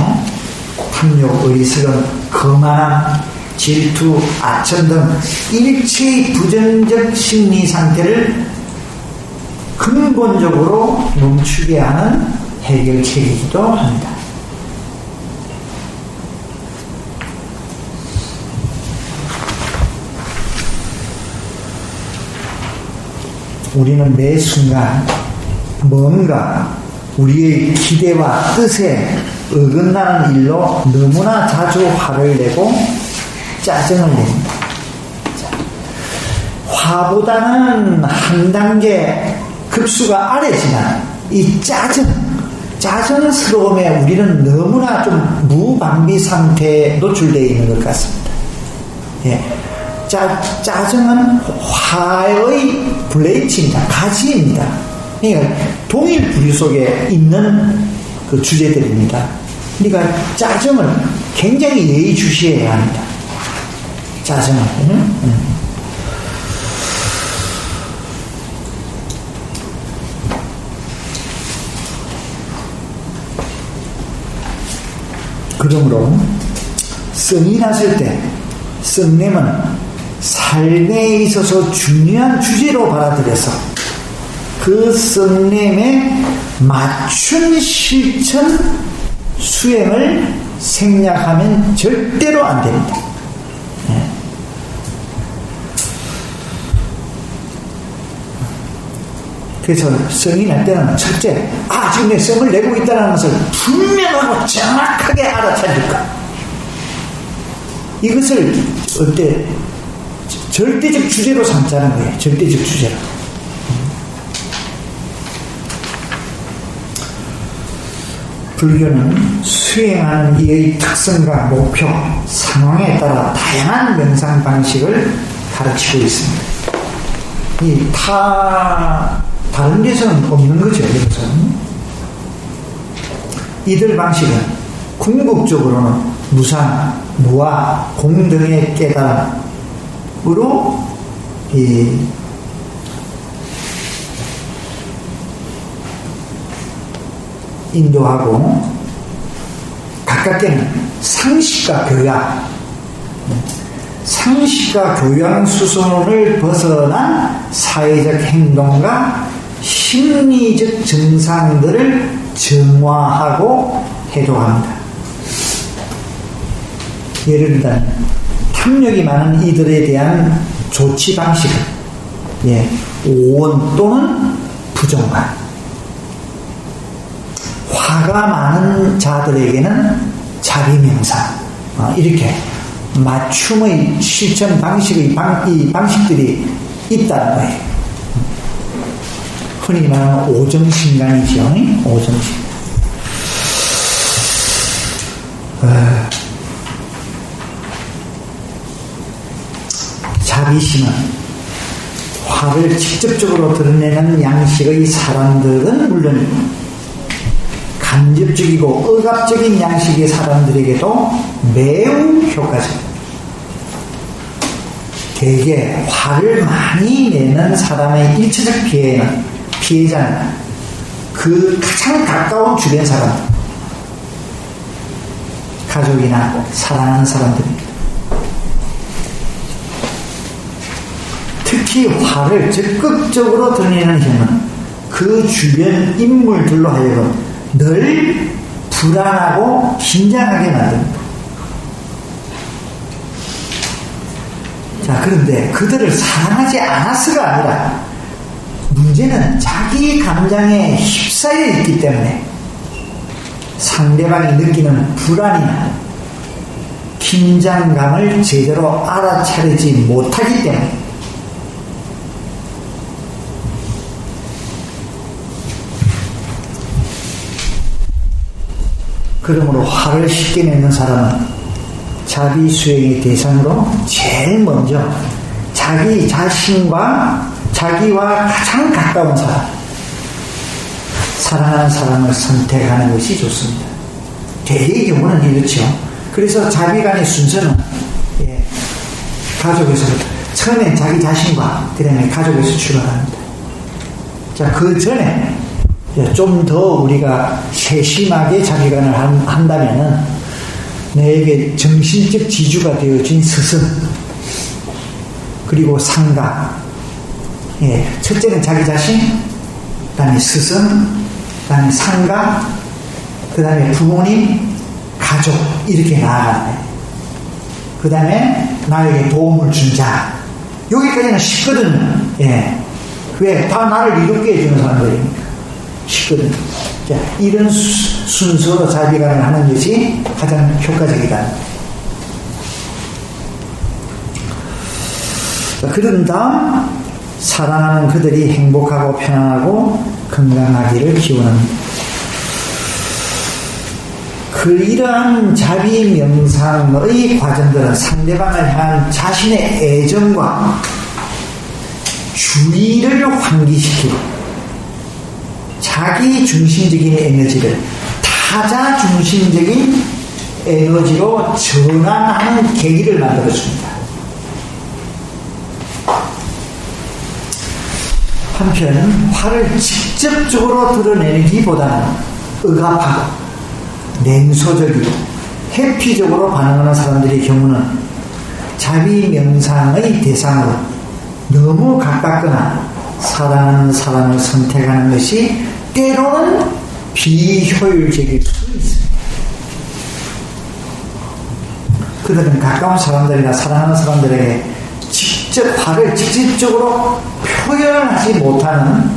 탐욕, 어리석음, 거만함, 질투, 아첨 등 일체의 부정적 심리 상태를 근본적으로 멈추게 하는 해결책이기도 합니다. 우리는 매 순간 뭔가 우리의 기대와 뜻에 어긋나는 일로 너무나 자주 화를 내고 짜증을 냅니다. 화보다는 한 단계 급수가 아래지만 이 짜증스러움에 우리는 너무나 좀 무방비 상태에 노출되어 있는 것 같습니다. 예. 짜증은 화의 블레이츠입니다. 가지입니다. 그러니까 동일 부류 속에 있는 그 주제들입니다. 그러니까 짜증을 굉장히 예의주시해야 합니다. 짜증을. 그러므로 성이 났을 때 썩냄은 삶에 있어서 중요한 주제로 받아들여서 그 썩냄에 맞춘 실천 수행을 생략하면 절대로 안 됩니다. 그래서 성이 날 때는 첫째, 지금 내 성을 내고 있다는 것을 분명하고 정확하게 알아차릴까. 이것을 어때 절대적 주제로 삼자는 거예요. 절대적 주제로. 불교는 수행하는 이의 특성과 목표, 상황에 따라 다양한 명상 방식을 가르치고 있습니다. 다른 데서는 없는 거죠. 이것은. 이들 방식은 궁극적으로는 무상, 무아, 공등의 깨달음으로 인도하고 가깝게는 상식과 교양, 상식과 교양 수준을 벗어난 사회적 행동과 심리적 증상들을 정화하고 해독합니다. 예를 들면 탐욕이 많은 이들에 대한 조치 방식은 오원 또는 부정관, 화가 많은 자들에게는 자비명상, 이렇게 맞춤의 실천 방식의 이 방식들이 있다는 거예요. 흔히 말하는 오정신간이죠. 오정신. 자비심은 화를 직접적으로 드러내는 양식의 사람들은 물론 간접적이고 억압적인 양식의 사람들에게도 매우 효과적입니다. 대개 화를 많이 내는 사람의 일차적 피해자는 그 가장 가까운 주변 사람, 가족이나 사랑하는 사람들입니다. 특히 화를 적극적으로 드러내는 힘은 그 주변 인물들로 하여금 늘 불안하고 긴장하게 만듭니다. 자, 그런데 그들을 사랑하지 않아서가 아니라 문제는 자기 감정에 휩싸여 있기 때문에 상대방이 느끼는 불안이나 긴장감을 제대로 알아차리지 못하기 때문에 그러므로 화를 쉽게 내는 사람은 자비 수행의 대상으로 제일 먼저 자기 자신과 자기와 가장 가까운 사람, 사랑하는 사람을 선택하는 것이 좋습니다. 대개의 경우는 이렇죠. 그래서 자비간의 순서는 가족에서부터 처음엔 자기 자신과 그 다음에 가족에서 출발합니다. 자, 그 전에 좀 더 우리가 세심하게 자비간을 한다면은 내게 정신적 지주가 되어진 스승, 그리고 상가, 첫째는 자기 자신, 그 다음에 스승, 그 다음에 상가, 그 다음에 부모님, 가족, 이렇게 나아가는 거예요. 그 다음에 나에게 도움을 준 자. 여기까지는 쉽거든요. 왜? 다 나를 이롭게 해주는 사람들이니까. 쉽거든요. 자, 이런 순서로 자비간을 하는 것이 가장 효과적이다. 그런 다음 사랑하는 그들이 행복하고 편안하고 건강하기를 기원합니다. 이러한 자비 명상의 과정들은 상대방을 향한 자신의 애정과 주의를 환기시키고 자기 중심적인 에너지를 타자 중심적인 에너지로 전환하는 계기를 만들어줍니다. 한편 화를 직접적으로 드러내기보다는 억압하고 냉소적이고 회피적으로 반응하는 사람들의 경우는 자비 명상의 대상으로 너무 가깝거나 사랑하는 사람을 선택하는 것이 때로는 비효율적일 수 있습니다. 그들은 가까운 사람들이나 사랑하는 사람들에게 화를 직접적으로 표현하지 못하는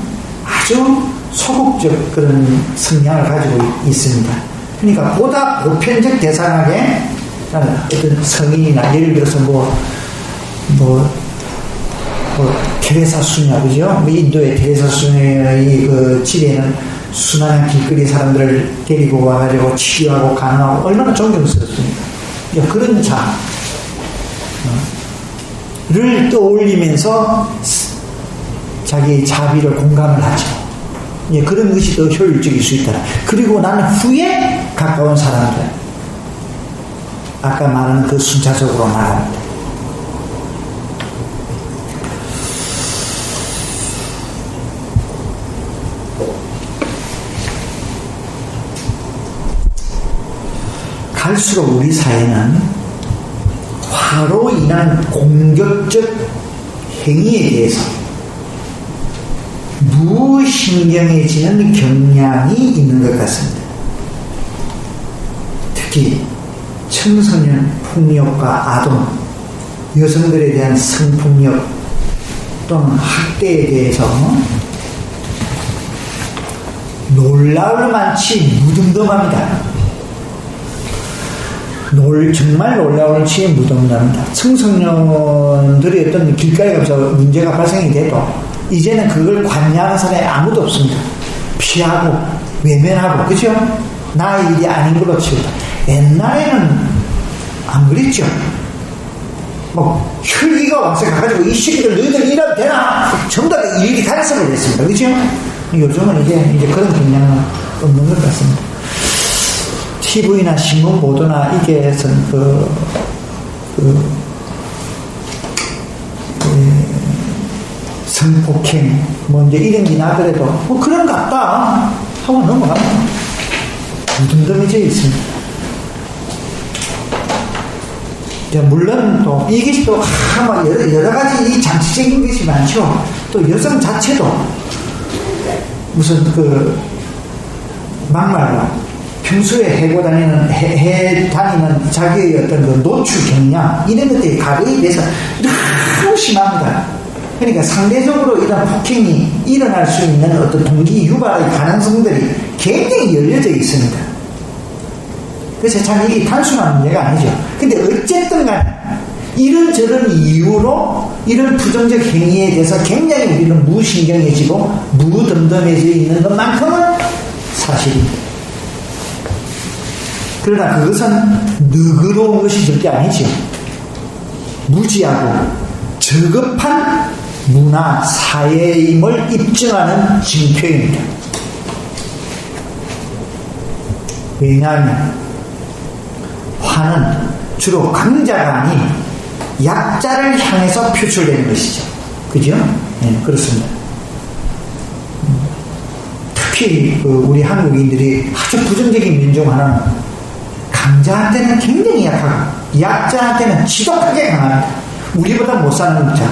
아주 소극적 그런 성향을 가지고 있습니다. 그러니까 보다 보편적 대상하게 어떤 성인이나 예를 들어서 테레사 수녀, 그죠? 인도의 테레사 수녀의 그 집에는 순환한 길거리 사람들을 데리고 와가지고 치유하고 간호하고 얼마나 존경스럽습니까? 그런 자를 떠올리면서 자기의 자비를 공감을 하죠. 그런 것이 더 효율적일 수 있다. 그리고 나는 후에 가까운 사람들, 아까 말하는 그 순차적으로 나갑니다. 갈수록 우리 사회는 화로 인한 공격적 행위에 대해서 무신경해지는 경향이 있는 것 같습니다. 특히 청소년 폭력과 아동, 여성들에 대한 성폭력 또는 학대에 대해서 놀라울 만치 무덤덤합니다. 정말 놀라울 만치 무덤덤합니다. 청소년들이 어떤 길가에 가서 문제가 발생이 돼도 이제는 그걸 관여하는 사람이 아무도 없습니다. 피하고 외면하고, 그죠? 나의 일이 아닌 걸로 치우다. 옛날에는 안 그랬죠. 뭐 혈기가 와서 가가지고 이 새끼들 너희들 일하면 되나? 전부 다 일일이 가르쳐버렸 됐습니다. 그죠? 요즘은 이제 그런 경향은 없는 것 같습니다. TV나 신문 보도나 이게선 성폭행 뭐 이제 이런 게 나더라도 뭐 그런 것 같다 하고 넘어갑니다. 무덤덤해져 있습니다. 물론 또 이게 또 여러 가지 이 장치적인 것이 많죠. 또 여성 자체도 무슨 막말로 평소에 해 다니는 자기의 어떤 그 노출 경향 이런 것들이 가거에 대해서 너무 심합니다. 그러니까 상대적으로 이런 폭행이 일어날 수 있는 어떤 동기 유발의 가능성들이 굉장히 열려져 있습니다. 그래서 참 이게 단순한 문제가 아니죠. 근데 어쨌든 간에 이런저런 이유로 이런 부정적 행위에 대해서 굉장히 우리는 무신경해지고 무덤덤해져 있는 것만큼은 사실입니다. 그러나 그것은 너그러운 것이 절대 아니죠. 무지하고 저급한 문화, 사회임을 입증하는 징표입니다. 왜냐하면 화는 주로 강자가 아닌 약자를 향해서 표출되는 것이죠. 그죠? 네, 그렇습니다. 특히 우리 한국인들이 아주 부정적인 민족 하나는 강자한테는 굉장히 약하고 약자한테는 지독하게 강합니다. 우리보다 못 사는 자,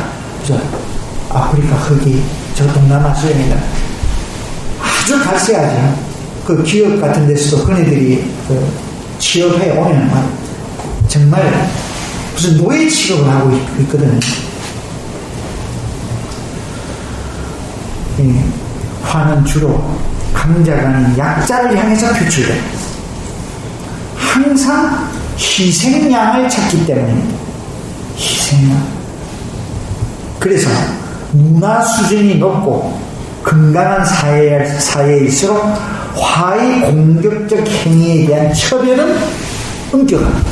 아프리카 흑이 저 동남아 수행이다. 아주 갈세하죠. 그 기업 같은 데서도 그네들이 취업해 오면 정말 무슨 노예 취급을 하고 있거든요. 화는 주로 강자가 아닌 약자를 향해서 표출돼. 항상 희생양을 찾기 때문입니다. 희생양. 그래서 문화 수준이 높고 건강한 사회일수록 화의 공격적 행위에 대한 처벌은 엄격합니다.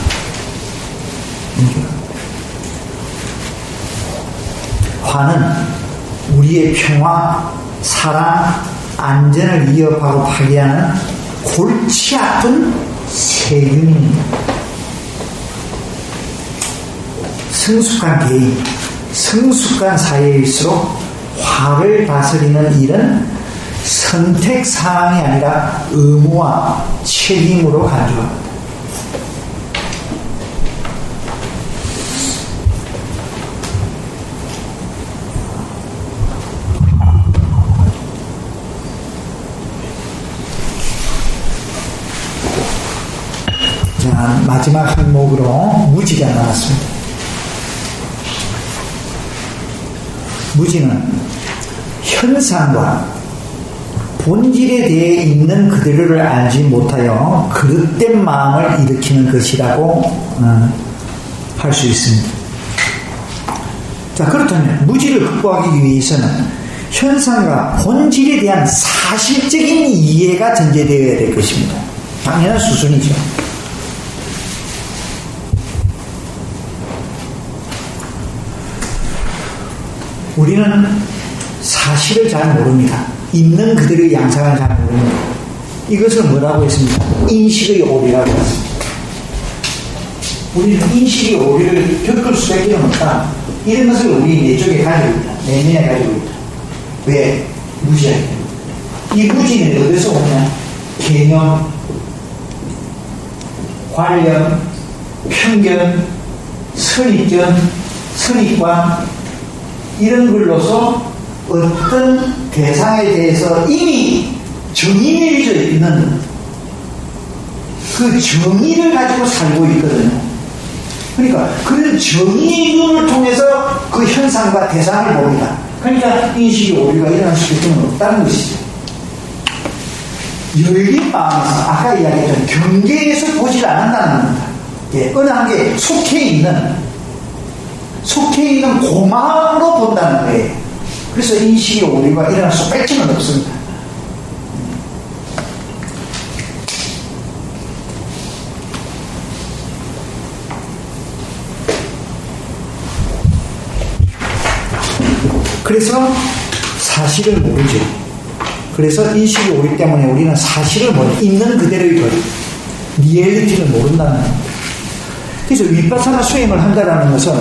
화는 우리의 평화, 사랑, 안전을 위협하고 파괴하는 골치 아픈 세균입니다. 성숙한 개인, 성숙한 사회일수록 화를 다스리는 일은 선택사항이 아니라 의무와 책임으로 간주합니다. 자, 마지막 항목으로 무지가 나왔습니다. 무지는 현상과 본질에 대해 있는 그대로를 알지 못하여 그릇된 마음을 일으키는 것이라고 할 수 있습니다. 자, 그렇다면 무지를 극복하기 위해서는 현상과 본질에 대한 사실적인 이해가 전제되어야 될 것입니다. 당연한 수순이죠. 우리는 사실을 잘 모릅니다. 있는 그대로의 양상을 잘 모릅니다. 이것을 뭐라고 했습니까? 인식의 오류라고 했습니다. 우리는 인식의 오류를 겪을 수밖에 없다. 이런 것을 우리 내 쪽에 가지고 있다. 내면에 가지고 있다. 왜? 무지하게. 이 무지는 어디서 오냐? 개념, 관념, 편견, 선입견, 선입관 이런 걸로서 어떤 대상에 대해서 이미 정의 내려져 있는 그 정의를 가지고 살고 있거든요. 그러니까 그런 정의의 눈을 통해서 그 현상과 대상을 봅니다. 그러니까 인식의 오류가 일어날 수밖에 없다는 것이죠. 열린 마음에서 아까 이야기했던 경계에서 보질 않는다는 겁니다. 예, 어느 한게 속해 있는 그 마음으로 본다는 거예요. 그래서 인식의 오류가 일어날 수밖에 없습니다. 그래서 사실을 모르죠. 그래서 인식이 오기 때문에 우리는 사실을 모르죠. 있는 그대로의 것, 리얼리티를 모른다는 겁니다. 그래서 윗바사나 수행을 한다는 것은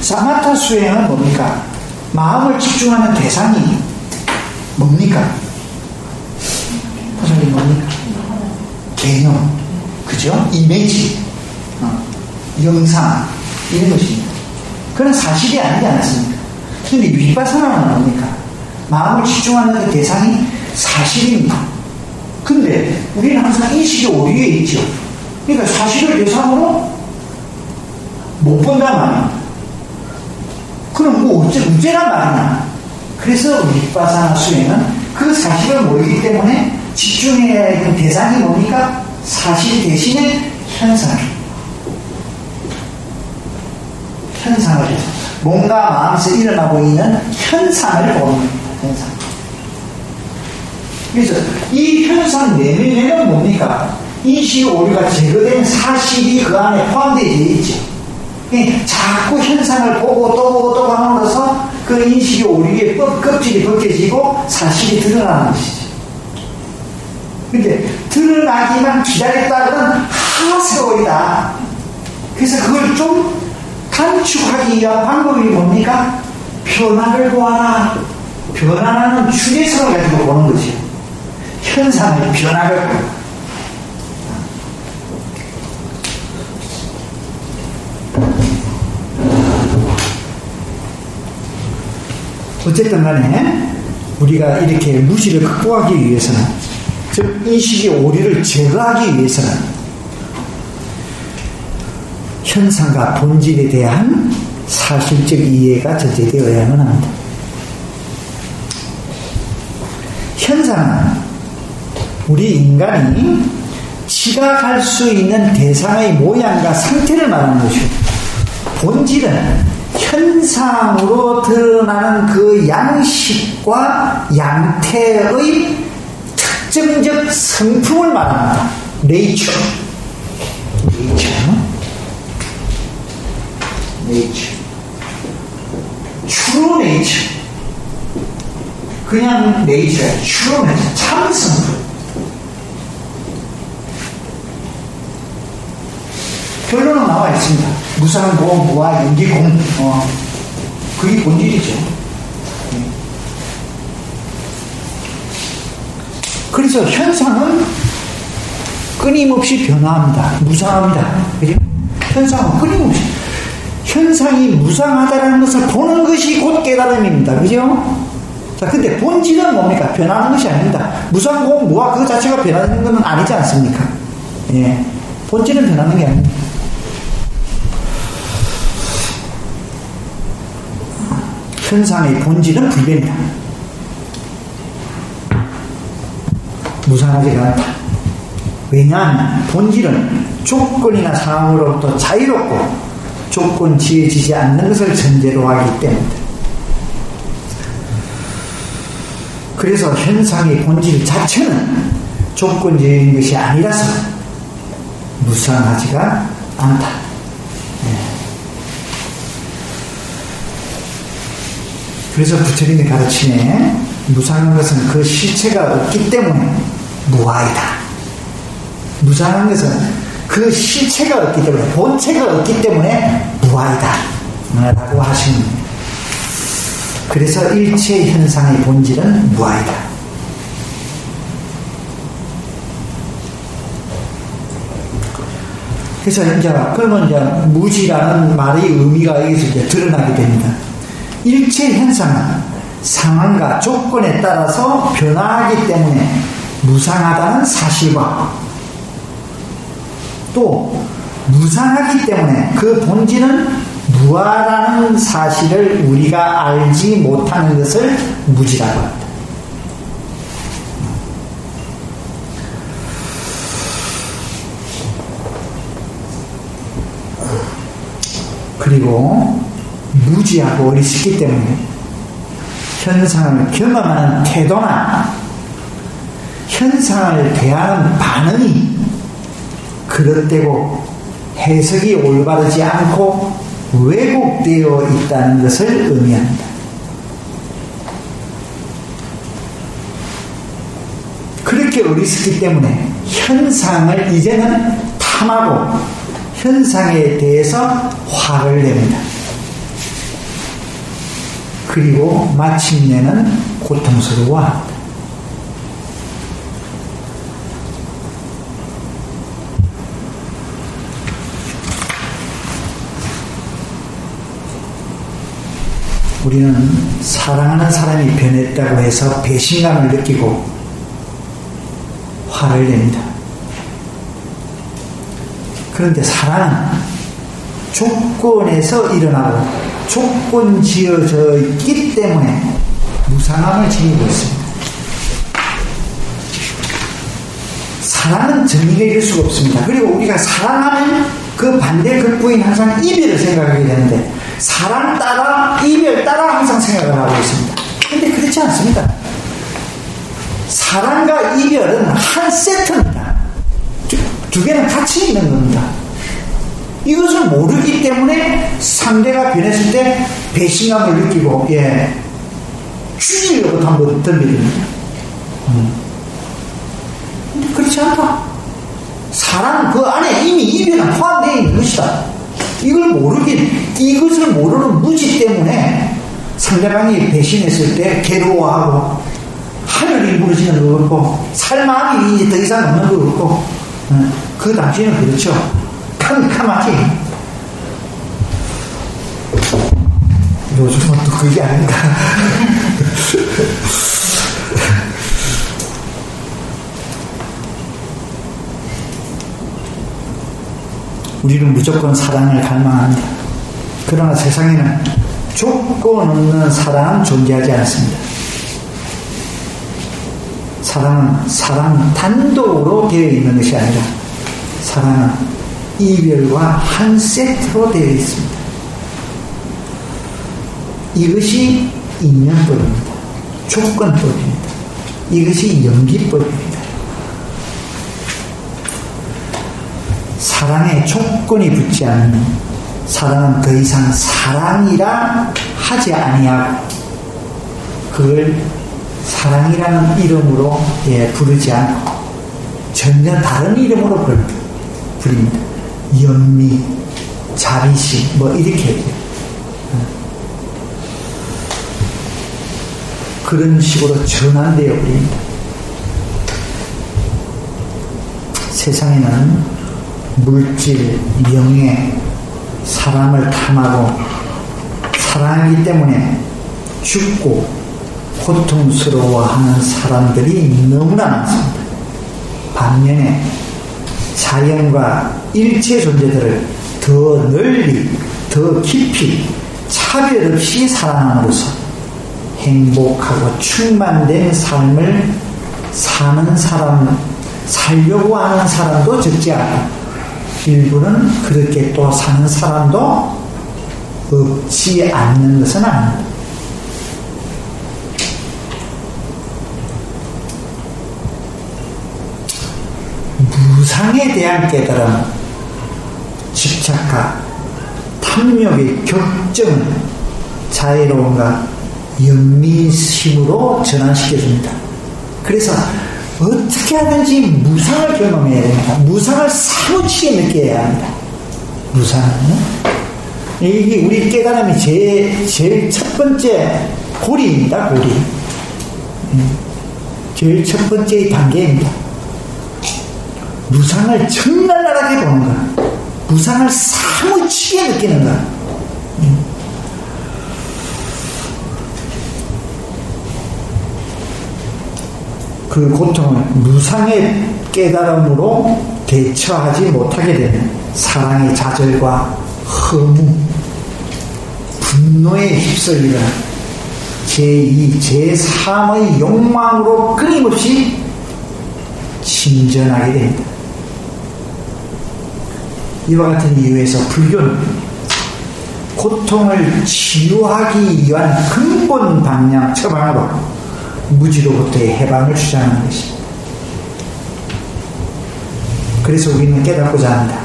사마타 수행은 뭡니까? 마음을 집중하는 대상이 뭡니까? 선생님 뭡니까? 개념, 그죠? 이미지, 영상 이런 것입니다. 그건 사실이 아니지 않습니까? 근데 윗바사나는 뭡니까? 마음을 집중하는 그 대상이 사실입니다. 근데 우리는 항상 인식이 오류에 있죠. 그러니까 사실을 대상으로 못 본단 말이야. 그럼 뭐 어째란 말이냐. 그래서 윗바사나 수행은 그 사실을 모르기 때문에 집중해야 할 대상이 뭡니까? 사실 대신에 현상을 해서 뭔가 마음에서 일어나고 있는 현상을 보는 현상. 그래서 이 현상 내면에는 뭡니까? 인식 오류가 제거된 사실이 그 안에 포함되어 있죠. 자꾸 현상을 보고 또 함으로써 그 인식의 오류의 껍질이 벗겨지고 사실이 드러나는 것이죠. 근데 드러나기만 기다렸다가는 세월이다. 그래서 그걸 좀 단축하기 위한 방법이 뭡니까? 변화를 보아라. 변화라는 추계성을 가지고 보는 거죠. 현상의 변화를 보는. 어쨌든 간에 우리가 이렇게 무지를 극복하기 위해서는, 즉 인식의 오류를 제거하기 위해서는 현상과 본질에 대한 사실적 이해가 전제되어야만 합니다. 현상은 우리 인간이 지각할 수 있는 대상의 모양과 상태를 말하는 것이고, 본질은 현상으로 드러나는 그 양식과 양태의 특정적 성품을 말합니다. 네이처. true nature. 그냥 네이처야. true nature. 참 성품. 결론은 나와 있습니다. 무상공, 무아, 인기공. 그게 본질이죠. 그래서 현상은 끊임없이 변화합니다. 무상합니다. 그죠? 현상은 끊임없이. 현상이 무상하다는 것을 보는 것이 곧 깨달음입니다. 그죠? 자, 근데 본질은 뭡니까? 변하는 것이 아닙니다. 무상공, 무아 그 자체가 변하는 것은 아니지 않습니까? 예. 본질은 변하는 게 아닙니다. 현상의 본질은 불변이다. 무상하지가 않다. 왜냐하면 본질은 조건이나 상황으로부터 자유롭고 조건 지어지지 않는 것을 전제로 하기 때문이다. 그래서 현상의 본질 자체는 조건적인 것이 아니라서 무상하지가 않다. 그래서 부처님이 가르치네, 무상한 것은 그 실체가 없기 때문에 무아이다. 무상한 것은 그 실체가 없기 때문에, 본체가 없기 때문에 무아이다 라고 하시는 겁니다. 그래서 일체 현상의 본질은 무아이다. 그래서 이제, 그러면 이제 무지라는 말의 의미가 여기서 이제 드러나게 됩니다. 일체 현상은 상황과 조건에 따라서 변화하기 때문에 무상하다는 사실과 또 무상하기 때문에 그 본질은 무아라는 사실을 우리가 알지 못하는 것을 무지라고 합니다. 그리고 무지하고 어리석기 때문에 현상을 경험하는 태도나 현상을 대하는 반응이 그릇되고 해석이 올바르지 않고 왜곡되어 있다는 것을 의미합니다. 그렇게 어리석기 때문에 현상을 이제는 탐하고 현상에 대해서 화를 냅니다. 그리고 마침내는 고통스러워합니다. 우리는 사랑하는 사람이 변했다고 해서 배신감을 느끼고 화를 냅니다. 그런데 사랑은 조건에서 일어나고 조건 지어져 있기 때문에 무상함을 지니고 있습니다. 사랑은 정의가 이룰 수가 없습니다. 그리고 우리가 사랑하면 그 반대 극부인 항상 이별을 생각하게 되는데 사랑 따라 이별 따라 항상 생각을 하고 있습니다. 그런데 그렇지 않습니다. 사랑과 이별은 한 세트입니다. 두 개는 같이 있는 겁니다. 이것을 모르기 때문에 상대가 변했을 때 배신감을 느끼고 죽이려고 한번 덤비됩니다. 근데 그렇지 않다. 사랑은 그 안에 이미 이별은 포함되어 있는 것이다. 이것을 모르는 무지 때문에 상대방이 배신했을 때 괴로워하고 하늘이 무너지는 것 같고 살마음이 이제 더 이상 없는 것 같고 그 당시에는 그렇죠. 캄캄하지. 요즘은 또 그게 아닌가. 우리는 무조건 사랑을 갈망합니다. 그러나 세상에는 조건 없는 사랑은 존재하지 않습니다. 사랑은 사랑 단독으로 되어 있는 것이 아니라 사랑은 이별과 한 세트로 되어 있습니다. 이것이 인연법입니다. 조건법입니다. 이것이 연기법입니다. 사랑에 조건이 붙지 않는 사랑은 더 이상 사랑이라 하지 아니하고 그걸 사랑이라는 이름으로 부르지 않고 전혀 다른 이름으로 부릅니다. 연미, 자비심 이렇게 해요. 그런 식으로 전환되어 버립니다. 세상에는 물질, 명예, 사람을 탐하고 사랑하기 때문에 죽고 고통스러워하는 사람들이 너무나 많습니다. 반면에 자연과 일체 존재들을 더 널리, 더 깊이, 차별 없이 사랑함으로써 행복하고 충만된 삶을 살려고 하는 사람도 적지 않고 일부는 그렇게 또 사는 사람도 없지 않는 것은 아닙니다. 무상에 대한 깨달음, 집착과 탐욕의 격정을 자애로움과 연민심으로 전환시켜줍니다. 그래서 어떻게 하든지 무상을 경험해야 됩니다. 무상을 사무치게 느껴야 합니다. 무상은 이게 우리 깨달음이 제일 첫 번째 고리입니다. 고리. 제일 첫 번째 단계입니다. 무상을 적나라하게 보는 것. 무상을 사무치게 느끼는 거야. 그 고통을 무상의 깨달음으로 대처하지 못하게 되는 사랑의 좌절과 허무, 분노에 휩쓸리는 제2, 제3의 욕망으로 끊임없이 진전하게 됩니다. 이와 같은 이유에서 불교는 고통을 치유하기 위한 근본 방향 처방으로 무지로부터의 해방을 주장하는 것입니다. 그래서 우리는 깨닫고자 합니다.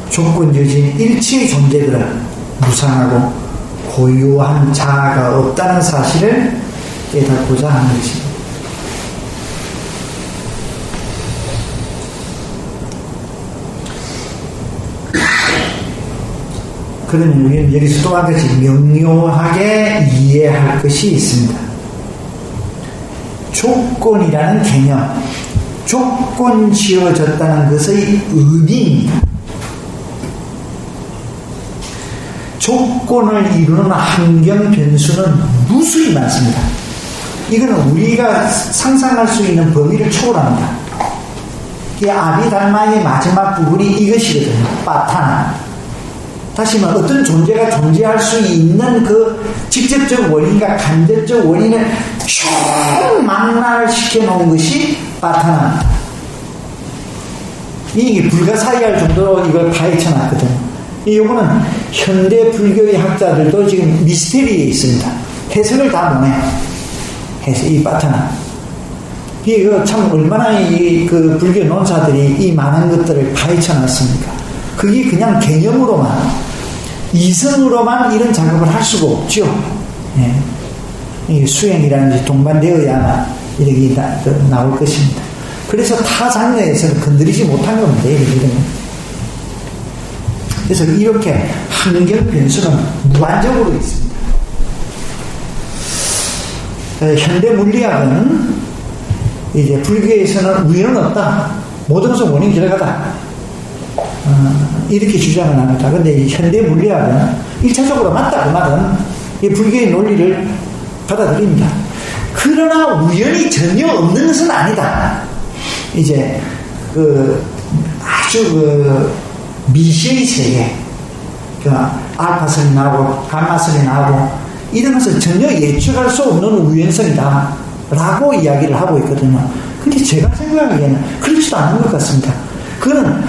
조건주의적인 일체의 존재들은 무상하고 고유한 자아가 없다는 사실을 깨닫고자 하는 것입니다. 그러면 우리는 여기서 또 한 가지 명료하게 이해할 것이 있습니다. 조건이라는 개념, 조건 지어졌다는 것의 의미입니다. 조건을 이루는 환경 변수는 무수히 많습니다. 이거는 우리가 상상할 수 있는 범위를 초월합니다. 이 아비달마의 마지막 부분이 이것이거든요. 빠타나. 다시 말하면 어떤 존재가 존재할 수 있는 그 직접적 원인과 간접적 원인을 총망라를 시켜놓은 것이 빠타나입니다. 이게 불가사의할 정도로 이걸 파헤쳐놨거든요. 이거는 현대 불교의 학자들도 지금 미스테리에 있습니다. 해석을 다 못해요. 해석, 이 빠타나. 이게 참 얼마나 그 불교 논사들이 이 많은 것들을 파헤쳐놨습니까? 그게 그냥 개념으로만, 이성으로만 이런 작업을 할 수가 없죠. 예. 수행이라는 동반되어야만 이렇게 나올 것입니다. 그래서 타 장르에서는 건드리지 못한 겁니다. 이런. 그래서 이렇게 환경 변수는 무한적으로 있습니다. 현대 물리학은 이제 불교에서는 우연은 없다. 모든 것은 원인 결과다. 이렇게 주장을 합니다. 그런데 현대 물리학은 1차적으로 맞다 그 말은 이 불교의 논리를 받아들입니다. 그러나 우연이 전혀 없는 것은 아니다. 이제 아주 미시의 세계, 알파선이 나오고 감마선이 나오고 이런 것은 전혀 예측할 수 없는 우연성이다 라고 이야기를 하고 있거든요. 근데 제가 생각하기에는 그렇지도 않은 것 같습니다. 그거는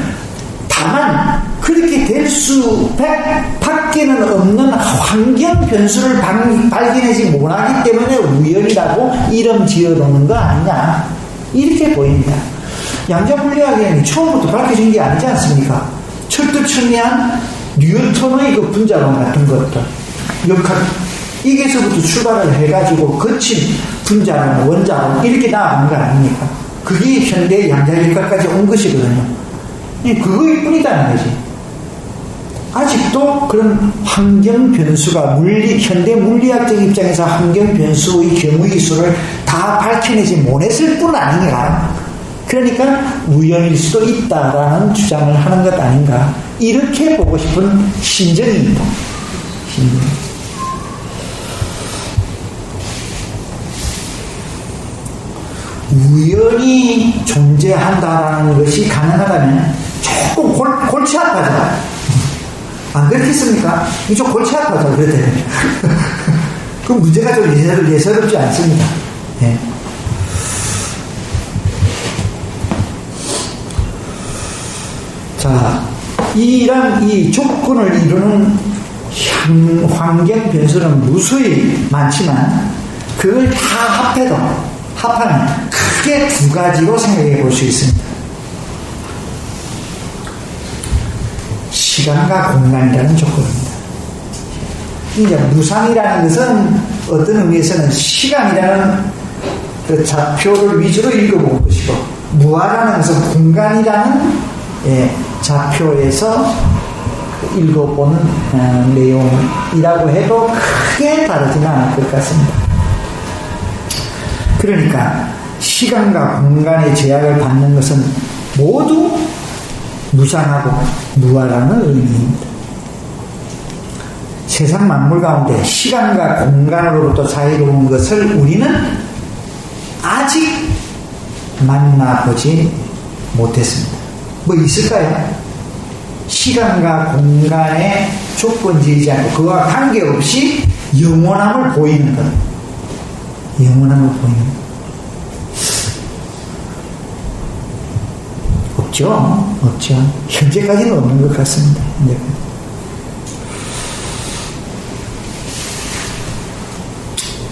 다만 그렇게 될 수밖에는 없는 환경 변수를 발견하지 못하기 때문에 우연이라고 이름 지어놓는 거 아니냐 이렇게 보입니다. 양자물리학에는 처음부터 밝혀진 게 아니지 않습니까? 철두철미한 뉴턴의 그 분자론 같은 것들 역학 이게서부터 출발을 해가지고 거친 분자론, 원자론 이렇게 나아간 거 아닙니까? 그게 현대 양자역학까지 온 것이거든요. 그거일 뿐이다는 거지. 아직도 그런 환경 변수가 현대 물리학적 입장에서 환경 변수의 경우의 수를 다 밝혀내지 못했을 뿐 아닌가. 그러니까 우연일 수도 있다라는 주장을 하는 것 아닌가. 이렇게 보고 싶은 심정입니다. 우연히 존재한다라는 것이 가능하다면 조금 골치 아파져. 안 그렇겠습니까? 이게 좀 골치 아파져. 그랬더니. 그 문제가 좀 예사롭지 않습니다. 네. 자, 이런 이 조건을 이루는 환경 변수는 무수히 많지만 그걸 다 합하면 크게 두 가지로 생각해 볼 수 있습니다. 시간과 공간이라는 조건입니다. 이제 무상이라는 것은 어떤 의미에서는 시간이라는 그 좌표를 위주로 읽어본 것이고, 무아라는 것은 공간이라는 좌표에서 읽어본 내용이라고 해도 크게 다르지는 않을 것 같습니다. 그러니까 시간과 공간의 제약을 받는 것은 모두 무상하고 무아라는 의미입니다. 세상 만물 가운데 시간과 공간으로부터 자유로운 것을 우리는 아직 만나보지 못했습니다. 뭐 있을까요? 시간과 공간에 조건지지 않고 그와 관계없이 영원함을 보이는 것. 영원함을 보이는 것. 없죠. 현재까지는 없는 것 같습니다.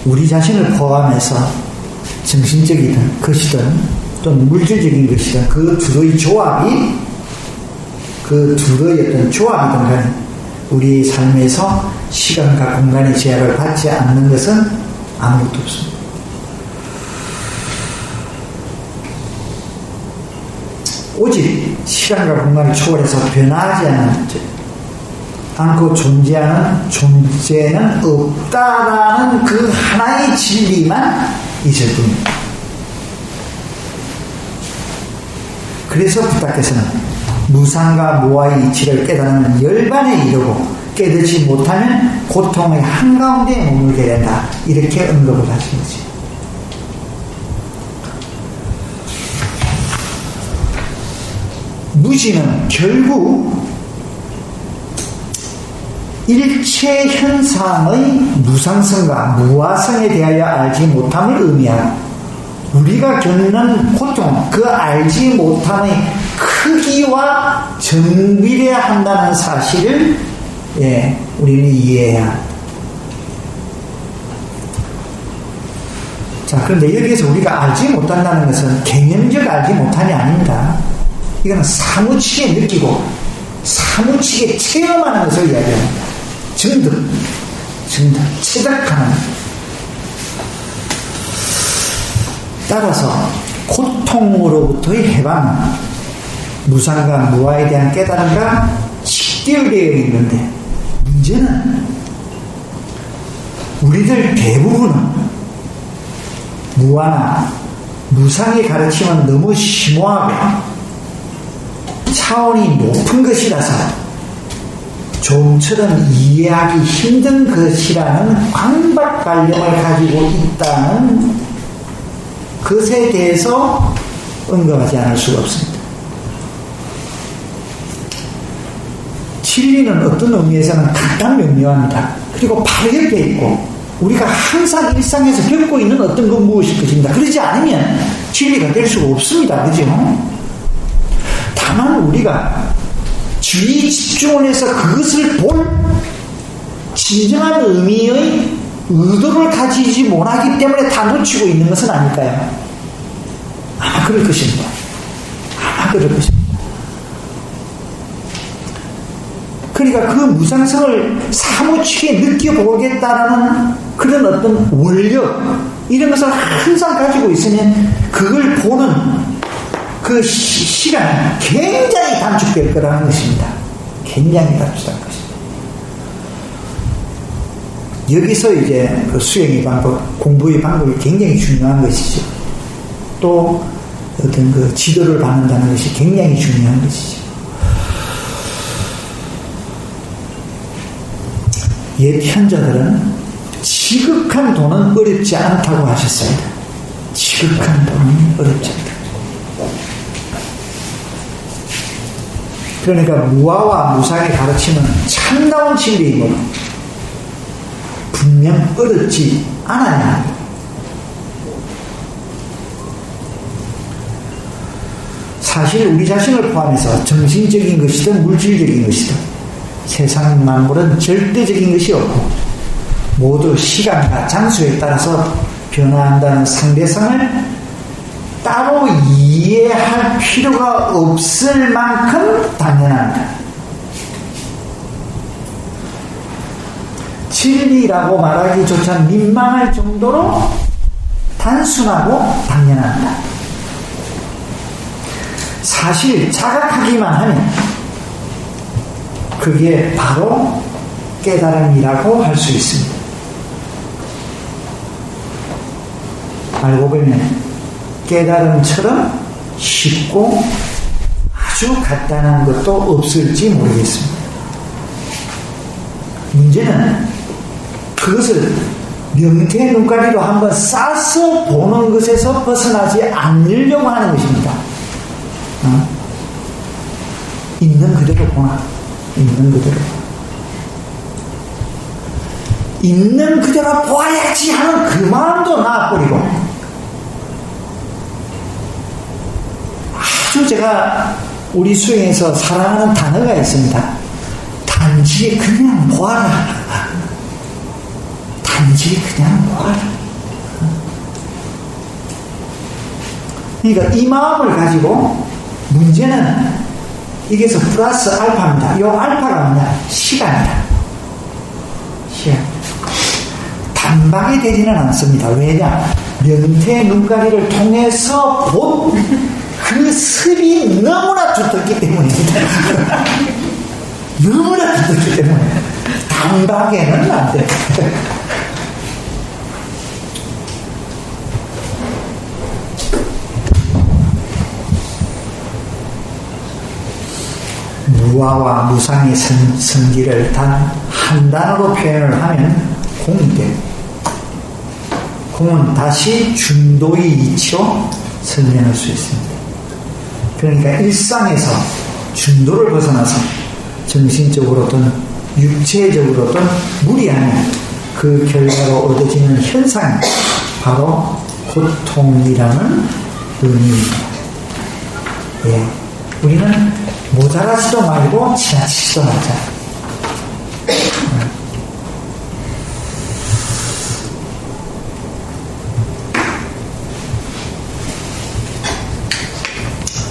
우리 자신을 포함해서 정신적이든 것이든 또는 물질적인 것이든 그 둘의 조합이 그 둘의 어떤 조합이든 간에 우리 삶에서 시간과 공간의 제약을 받지 않는 것은 아무것도 없습니다. 오직 시간과 공간을 초월해서 변하지 않고 존재하는 존재는 없다라는 그 하나의 진리만 있을 뿐입니다. 그래서 부탁께서는 무상과 무아의 이치를 깨달으면 열반에 이르고 깨닫지 못하면 고통의 한가운데 머물게 된다. 이렇게 언급을 하신 거지. 무지는 결국 일체 현상의 무상성과 무아성에 대하여 알지 못함을 의미하고 우리가 겪는 고통, 그 알지 못함의 크기와 정비례한다는 사실을 우리는 이해해야 합니다. 자, 그런데 여기에서 우리가 알지 못한다는 것은 개념적 알지 못함이 아닙니다. 이거는 사무치게 느끼고 사무치게 체험하는 것을 이야기합니다. 증득, 체득하는. 따라서 고통으로부터의 해방은 무상과 무아에 대한 깨달음과 직결되어 있는데 문제는 우리들 대부분은 무아나 무상의 가르침은 너무 심오하고 차원이 높은 것이라서 좀처럼 이해하기 힘든 것이라는 강박관념을 가지고 있다는 것에 대해서 언급하지 않을 수가 없습니다. 진리는 어떤 의미에서는 간단 명료합니다. 그리고 바로 옆에 있고 우리가 항상 일상에서 겪고 있는 어떤 것 무엇일 것입니다. 그러지 않으면 진리가 될 수가 없습니다. 그죠? 다만 우리가 주의 집중을 해서 그것을 볼 진정한 의미의 의도를 가지지 못하기 때문에 다 놓치고 있는 것은 아닐까요? 아마 그럴 것입니다. 그러니까 그 무상성을 사무치게 느껴보겠다라는 그런 어떤 원력 이런 것을 항상 가지고 있으면 그걸 보는 그 시간이 굉장히 단축될 거라는 것입니다. 굉장히 단축될 것입니다. 여기서 이제 그 수행의 방법, 공부의 방법이 굉장히 중요한 것이죠. 또 어떤 그 지도를 받는다는 것이 굉장히 중요한 것이죠. 옛 현자들은 지극한 돈은 어렵지 않다고 하셨습니다. 지극한 돈은 어렵지 않다. 그러니까 무아와 무상의 가르침은 참나온 진리이므로 분명 어렵지 않아야 합니다. 사실 우리 자신을 포함해서 정신적인 것이든 물질적인 것이든 세상 만물은 절대적인 것이 없고 모두 시간과 장소에 따라서 변화한다는 상대성을 따로 이해할 필요가 없을 만큼 당연합니다. 진리라고 말하기조차 민망할 정도로 단순하고 당연합니다. 사실 자각하기만 하면 그게 바로 깨달음이라고 할 수 있습니다. 알고 보면 깨달음처럼 쉽고 아주 간단한 것도 없을지 모르겠습니다. 문제는 그것을 명태 눈가리로 한번 싸서 보는 것에서 벗어나지 않으려고 하는 것입니다. 있는 그대로 보나. 있는 그대로. 있는 그대로 보아야지 하는 그 마음도 놔버리고, 아주 제가 우리 수행에서 사랑하는 단어가 있습니다. 단지 그냥 보아라. 단지 그냥 보아라. 그러니까 이 마음을 가지고, 문제는 이게서 플러스 알파입니다. 이 알파가 뭐냐? 시간이다. 시간. 단박에 되지는 않습니다. 왜냐? 명태 눈가리를 통해서 본 그 습이 너무나 두텁기 때문입니다. 너무나 두텁기 때문에 단박에는 안 돼. 무아와 무상의 성질을 단 한 단어로 표현을 하면 공이 돼. 공은 다시 중도의 이치로 설명할 수 있습니다. 그러니까 일상에서 중도를 벗어나서 정신적으로든 육체적으로든 무리하면 그 결과로 얻어지는 현상이 바로 고통이라는 의미입니다. 예, 우리는 모자라지도 말고 지나치지도 말자.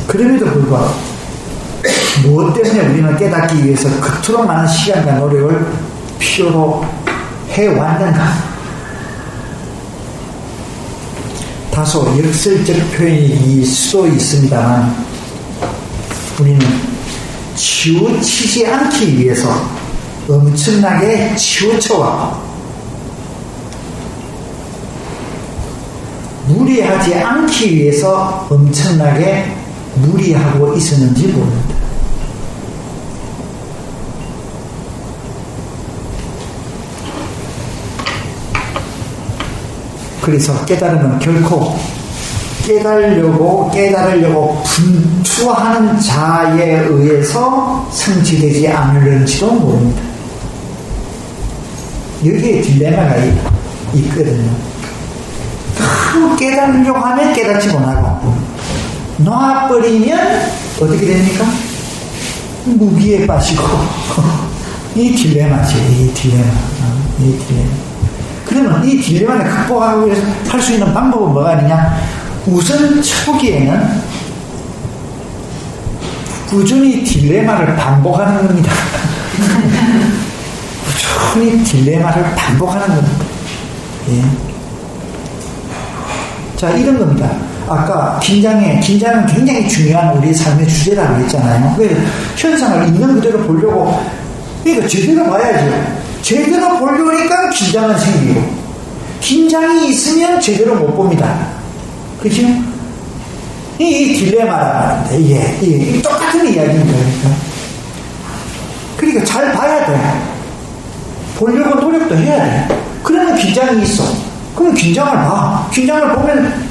그럼에도 불구하고 무엇 때문에 우리는 깨닫기 위해서 그토록 많은 시간과 노력을 필요로 해왔는가? 다소 역설적 표현일 수도 있습니다만 우리는 치우치지 않기 위해서 엄청나게 치우쳐왔고 무리하지 않기 위해서 엄청나게 무리하고 있었는지 모릅니다. 그래서 깨달음은 결코 깨달으려고 분투하는 자에 의해서 성취되지 않을는지도 모릅니다. 여기에 딜레마가 있거든요. 너무 깨달으려고 하면 깨닫지 못하고 놔버리면 어떻게 됩니까? 무기에 빠지고 이 딜레마지. 이 딜레마. 그러면 이 딜레마를 극복하기 위해서 할 수 있는 방법은 뭐가 있느냐? 우선 초기에는 꾸준히 딜레마를 반복하는 겁니다. 꾸준히 딜레마를 반복하는 겁니다. 예. 자, 이런 겁니다. 아까 긴장은 굉장히 중요한 우리 삶의 주제라고 했잖아요. 그래서 현상을 있는 그대로 보려고, 그러니까 제대로 봐야죠. 제대로 보려니까 긴장은 생기고, 긴장이 있으면 제대로 못 봅니다. 그죠? 이 딜레마라는 말인데, 이게 똑같은 이야기입니다. 그러니까 잘 봐야 돼. 보려고 노력도 해야 돼. 그러면 긴장이 있어. 그럼 긴장을 봐. 긴장을 보면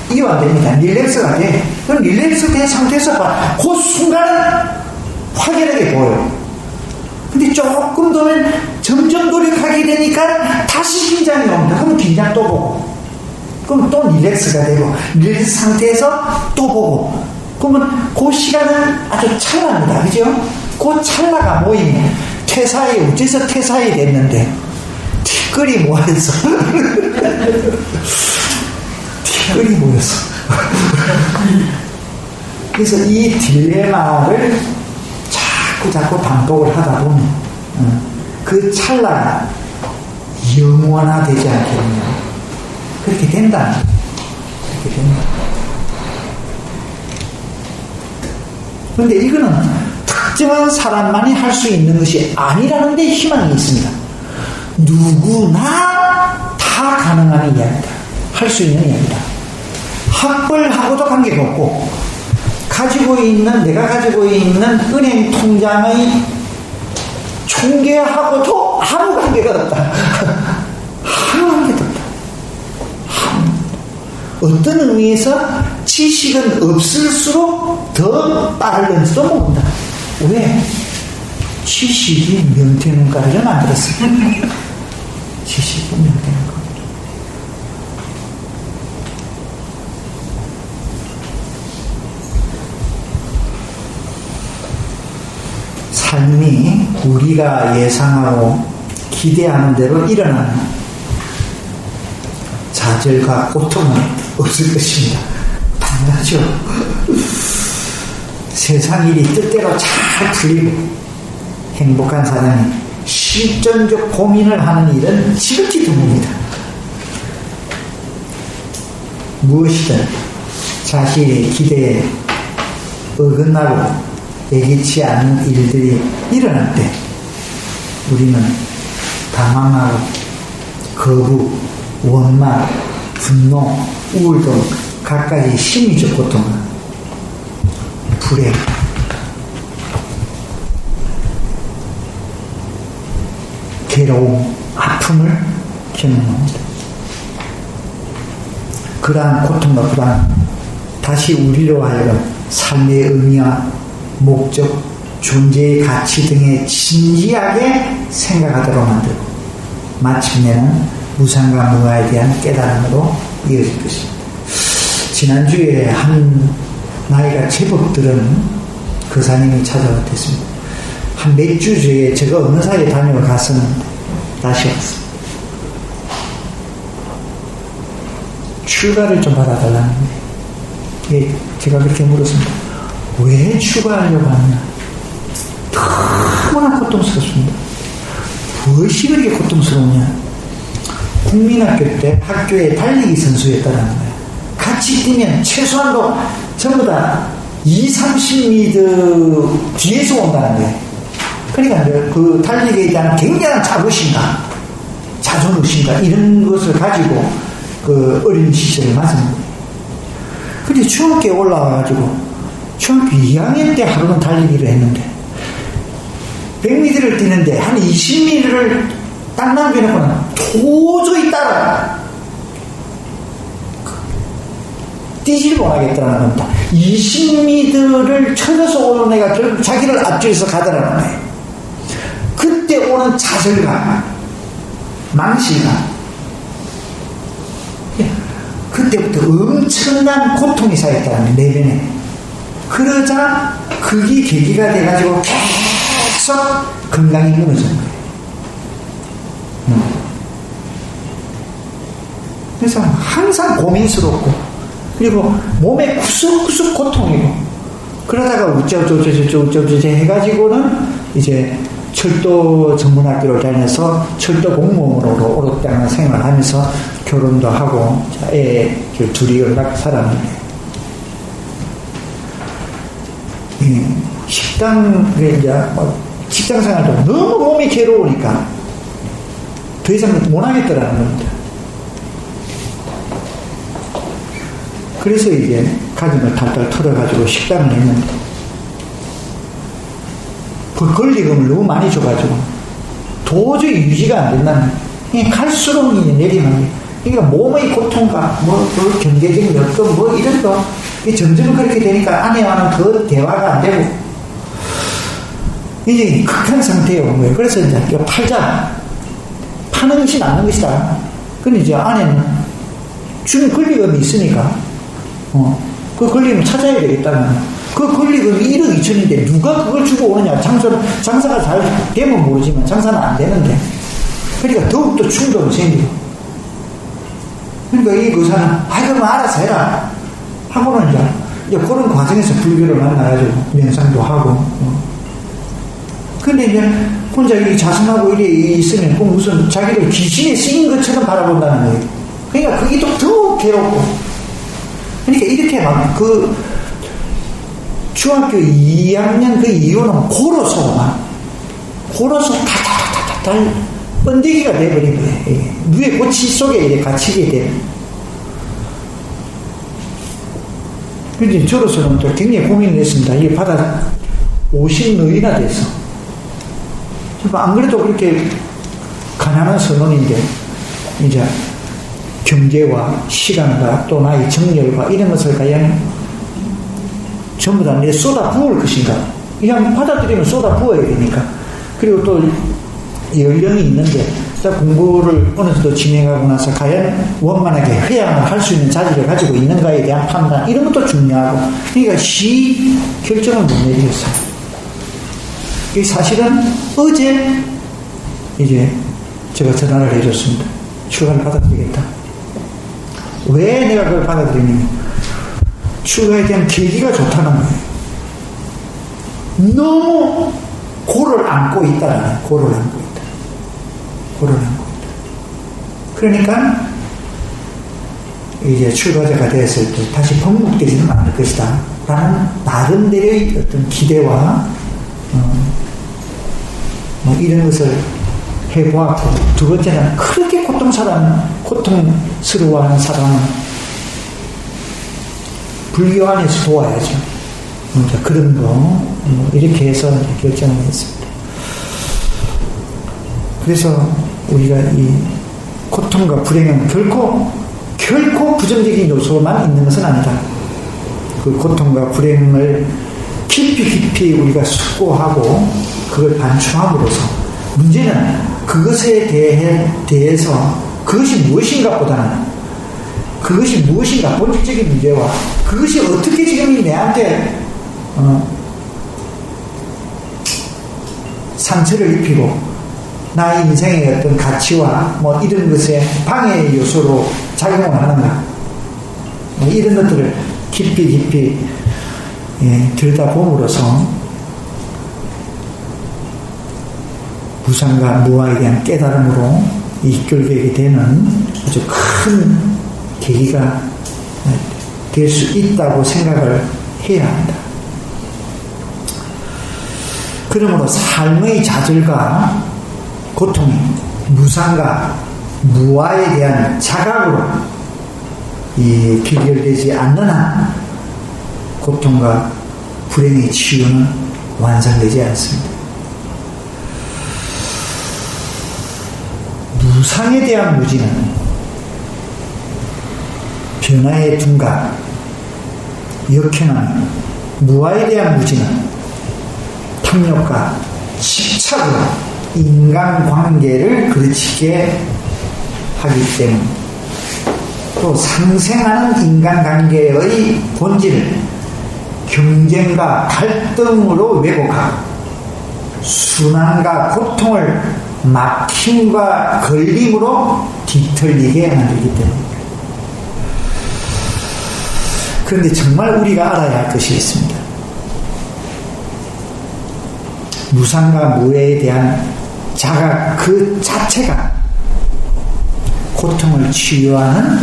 이게 안 됩니다. 릴렉스가 돼. 그럼 릴렉스 된 상태에서 봐. 그 순간은 확연하게 보여요. 근데 조금 더 점점 노력하게 되니까 다시 긴장이 옵니다. 그럼 긴장 또 보고. 그럼 또 릴렉스가 되고, 릴렉스 상태에서 또 보고. 그러면 그 시간은 아주 찰나입니다. 그죠? 그 찰나가 모이면 어째서 퇴사에 됐는데, 티끌이 모여서. 티끌이 모여서. 그래서 이 딜레마를 자꾸 반복을 하다 보면 그 찰나가 영원화되지 않겠느냐. 그렇게 된다. 그렇게 된다. 그런데 이거는 특정한 사람만이 할 수 있는 것이 아니라는 데 희망이 있습니다. 누구나 다 가능한 이야기다. 할 수 있는 이야기다. 학벌하고도 관계가 없고, 내가 가지고 있는 은행 통장의 총계하고도 아무 관계가 없다. 아무 관계도 없다. 어떤 의미에서 지식은 없을수록 더 빠를는지도 모른다. 왜? 지식이 명태문과를 만들었습니다. 지식이 명태문과. 삶이 우리가 예상하고 기대하는 대로 일어나는 좌절과 고통은 없을 것입니다. 당연하죠. 세상 일이 뜻대로 잘 풀리고 행복한 사람이 실전적 고민을 하는 일은 지극히 드뭅니다. 무엇이든 자신의 기대에 어긋나고 예기치 않은 일들이 일어날 때 우리는 당황하고 거부, 원망, 분노, 우울증 각가지 심리적 고통과 불행, 괴로움, 아픔을 겪는다. 그러한 고통과 불안, 다시 우리로 하여금 삶의 의미와 목적, 존재의 가치 등에 진지하게 생각하도록 만들고 마침내는 무상과 무아에 대한 깨달음으로 이어질 것입니다. 지난주에 한 나이가 제법 들은 거사님이 찾아왔습니다. 한 몇 주 전에 제가 어느 사이에 다녀와 갔었는데 다시 왔습니다. 출가를 좀 받아달라는 거예요. 제가 그렇게 물었습니다. 왜 출가하려고 하느냐? 너무나 고통스럽습니다. 무엇이 그렇게 고통스러우냐? 국민학교 때 학교에 달리기 선수였다는 거예요. 같이 뛰면 최소한도 전부 다 20-30m 뒤에서 온다는 거예요. 그러니까 그 달리기에 대한 굉장한 자부심과 자존심과 이런 것을 가지고 그 어린 시절을 맞은 거예요. 근데 중학교에 올라와가지고 중학교 2학년 때 하루는 달리기를 했는데 100m를 뛰는데 한 20m를 딱 남겨놓고는 도저히 따라 뛰지를 못하겠다는 겁니다. 20m를 쳐져서 오는 애가 결국 자기를 앞줄에서 가더라는 거예요. 그때 오는 좌절감, 망실감, 그때부터 엄청난 고통이 쌓였다는 내면에. 그러자 그게 계기가 돼가지고 계속 건강이 무너진 거예요. 그래서 항상 고민스럽고 그리고 몸에 구석구석 고통이고 그러다가 우쩌우쩌우쩌우쩌우쩌 해가지고는 이제 철도 전문학교를 다녀서 철도 공무원으로 오랫동안 생활하면서 결혼도 하고 애 둘이 연락 살았는데 식당에 이제 직장 생활도 너무 몸이 괴로우니까 더 이상 못하겠더라는 겁니다. 그래서 이제 가정을 탈탈 털어가지고 식당을 했는데 그 권리금을 너무 많이 줘가지고 도저히 유지가 안 된다는 거예요. 갈수록 내리는 게 그러니까 몸의 고통과 그 경제적인 여건 이런 거 점점 그렇게 되니까 아내와는 더 대화가 안 되고 이제 극한 상태에 온 거예요. 그래서 이제 팔자 파는 것이 낫는 것이다. 근데 이제 아내는 주는 권리금이 있으니까 그 권리금을 찾아야 되겠다는 그 권리금이 1억 2천인데 누가 그걸 주고 오느냐. 장사가 잘 되면 모르지만 장사는 안 되는데 그러니까 더욱더 충동이 생기고 그러니까 이 의사는 그럼 알아서 해라 하고는 이제 그런 과정에서 불교를 만나가지고 명상도 하고 근데 이제 혼자 이 자성하고 이래 있으면 그 무슨 자기를 귀신에 쓰인 것처럼 바라본다는 거예요. 그러니까 그게 또 더 괴롭고 그러니까 이렇게 막 그 중학교 2학년 그 이후는 고로서 달달달달 번데기가 돼버린 거예요. 누에 고치 속에 이렇게 갇히게 돼요. 그런데 저로서는 또 굉장히 고민을 했습니다. 이게 받아 50너이나 돼서. 안 그래도 그렇게 가난한 선원인데, 이제 경제와 시간과 또 나의 정열과 이런 것을 과연 전부 다 내 쏟아 부을 것인가? 그냥 받아들이면 쏟아 부어야 되니까. 그리고 또 연령이 있는데, 공부를 어느 정도 진행하고 나서 과연 원만하게 회양을 할 수 있는 자질을 가지고 있는가에 대한 판단, 이런 것도 중요하고, 그러니까 결정을 못 내리겠어요. 이 사실은 어제 이제 제가 전화를 해줬습니다. 휴가를 받아들이겠다. 왜 내가 그걸 받아들이냐면, 휴가에 대한 계기가 좋다는 거예요. 너무 고를 안고 있다라는, 고를 안고 있다. 그러니까 이제 출가자가 되었을 때 다시 번복되지는 않을 것이다 라는 나름대로의 어떤 기대와 이런 것을 해보았고, 두 번째는 그렇게 고통스러워하는 사람은 불교 안에서 도와야죠. 그런 거 이렇게 해서 결정을 했습니다. 그래서 우리가 이 고통과 불행은 결코 부정적인 요소만 있는 것은 아니다. 그 고통과 불행을 깊이 우리가 숙고하고 그걸 반추함으로써, 문제는 그것에 대해서 그것이 무엇인가 보다는 그것이 무엇인가 본질적인 문제와 그것이 어떻게 지금 내한테 상처를 입히고 나의 인생의 어떤 가치와 이런 것에 방해의 요소로 작용을 하는가, 이런 것들을 깊이 들여다봄으로써 무상과 무아에 대한 깨달음으로 이끌게 되는 아주 큰 계기가 될 수 있다고 생각을 해야 한다. 그러므로 삶의 좌절과 고통이 무상과 무아에 대한 자각으로 귀결되지 않는 한 고통과 불행의 치유는 완성되지 않습니다. 무상에 대한 무지는 변화의 둔각, 역행함, 무아에 대한 무지는 탐욕과 집착으로 인간관계를 그르치게 하기 때문에, 또 상생하는 인간관계의 본질을 경쟁과 갈등으로 왜곡하고 순환과 고통을 막힘과 걸림으로 뒤틀리게 만들기 때문입니다. 그런데 정말 우리가 알아야 할 것이 있습니다. 무상과 무해에 대한 자각 그 자체가 고통을 치유하는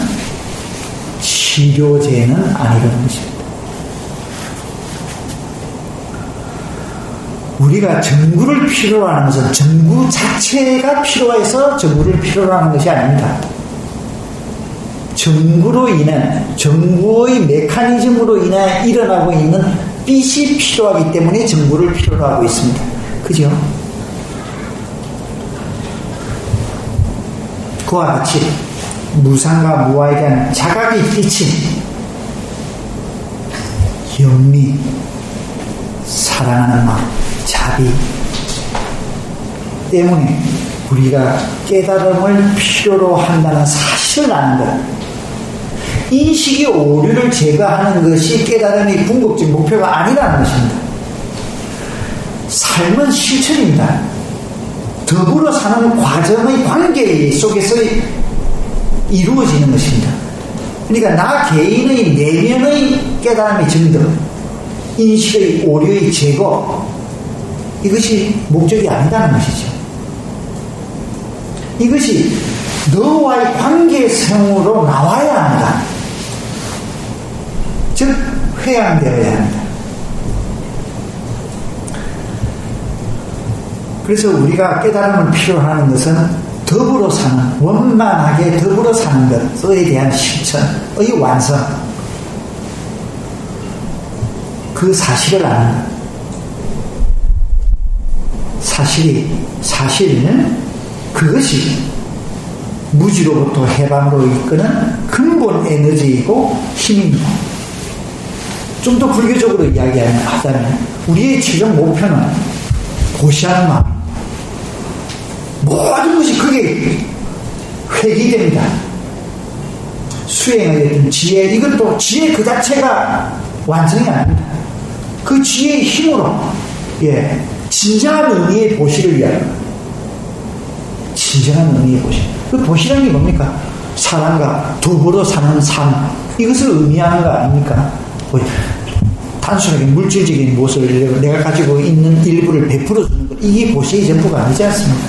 치료제는 아니라는 것입니다. 우리가 정구를 필요로 하는 것은 정구 자체가 필요해서 정구를 필요로 하는 것이 아닙니다. 정구로 인해, 정구의 메커니즘으로 인해 일어나고 있는 빛이 필요하기 때문에 정구를 필요로 하고 있습니다. 그죠? 그와 같이 무상과 무아에 대한 자각이 비친 영리, 사랑하는 마음, 자비 때문에 우리가 깨달음을 필요로 한다는 사실을 아는 것, 인식의 오류를 제거하는 것이 깨달음의 궁극적 목표가 아니라는 것입니다. 삶은 실천입니다. 더불어 사는 과정의 관계 속에서 이루어지는 것입니다. 그러니까 나 개인의 내면의 깨달음의 증득, 인식의 오류의 제거, 이것이 목적이 아니다는 것이죠. 이것이 너와의 관계성으로 나와야 한다. 즉 회양되어야 한다. 그래서 우리가 깨달음을 필요로 하는 것은 더불어 사는, 원만하게 더불어 사는 것에 대한 실천의 완성, 그 사실을 아는 사실 그것이 무지로부터 해방으로 이끄는 근본 에너지이고 힘입니다. 좀 더 불교적으로 이야기하자면 우리의 최종 목표는 보시하는 마음, 모든 것이 그게 회귀됩니다. 수행을 했던 지혜, 이것도 지혜 그 자체가 완성이 아닙니다. 그 지혜의 힘으로 진정한 의미의 보시를 위하여, 진정한 의미의 보시. 그 보시라는 게 뭡니까? 사람과 더불어 사는 삶, 이것을 의미하는 거 아닙니까? 단순하게 물질적인 모습을 내가 가지고 있는 일부를 베풀어 주는 것, 이게 보시의 전부가 아니지 않습니까?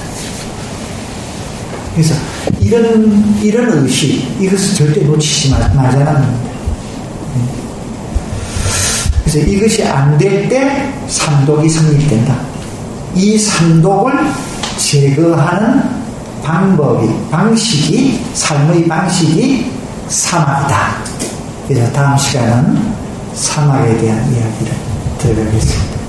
그래서 이런 의식, 이것을 절대 놓치지 말자는 겁니다. 그래서 이것이 안 될 때 삼독이 성립된다. 이 삼독을 제거하는 삶의 방식이 사막이다. 그래서 다음 시간은 사막에 대한 이야기를 들어가겠습니다.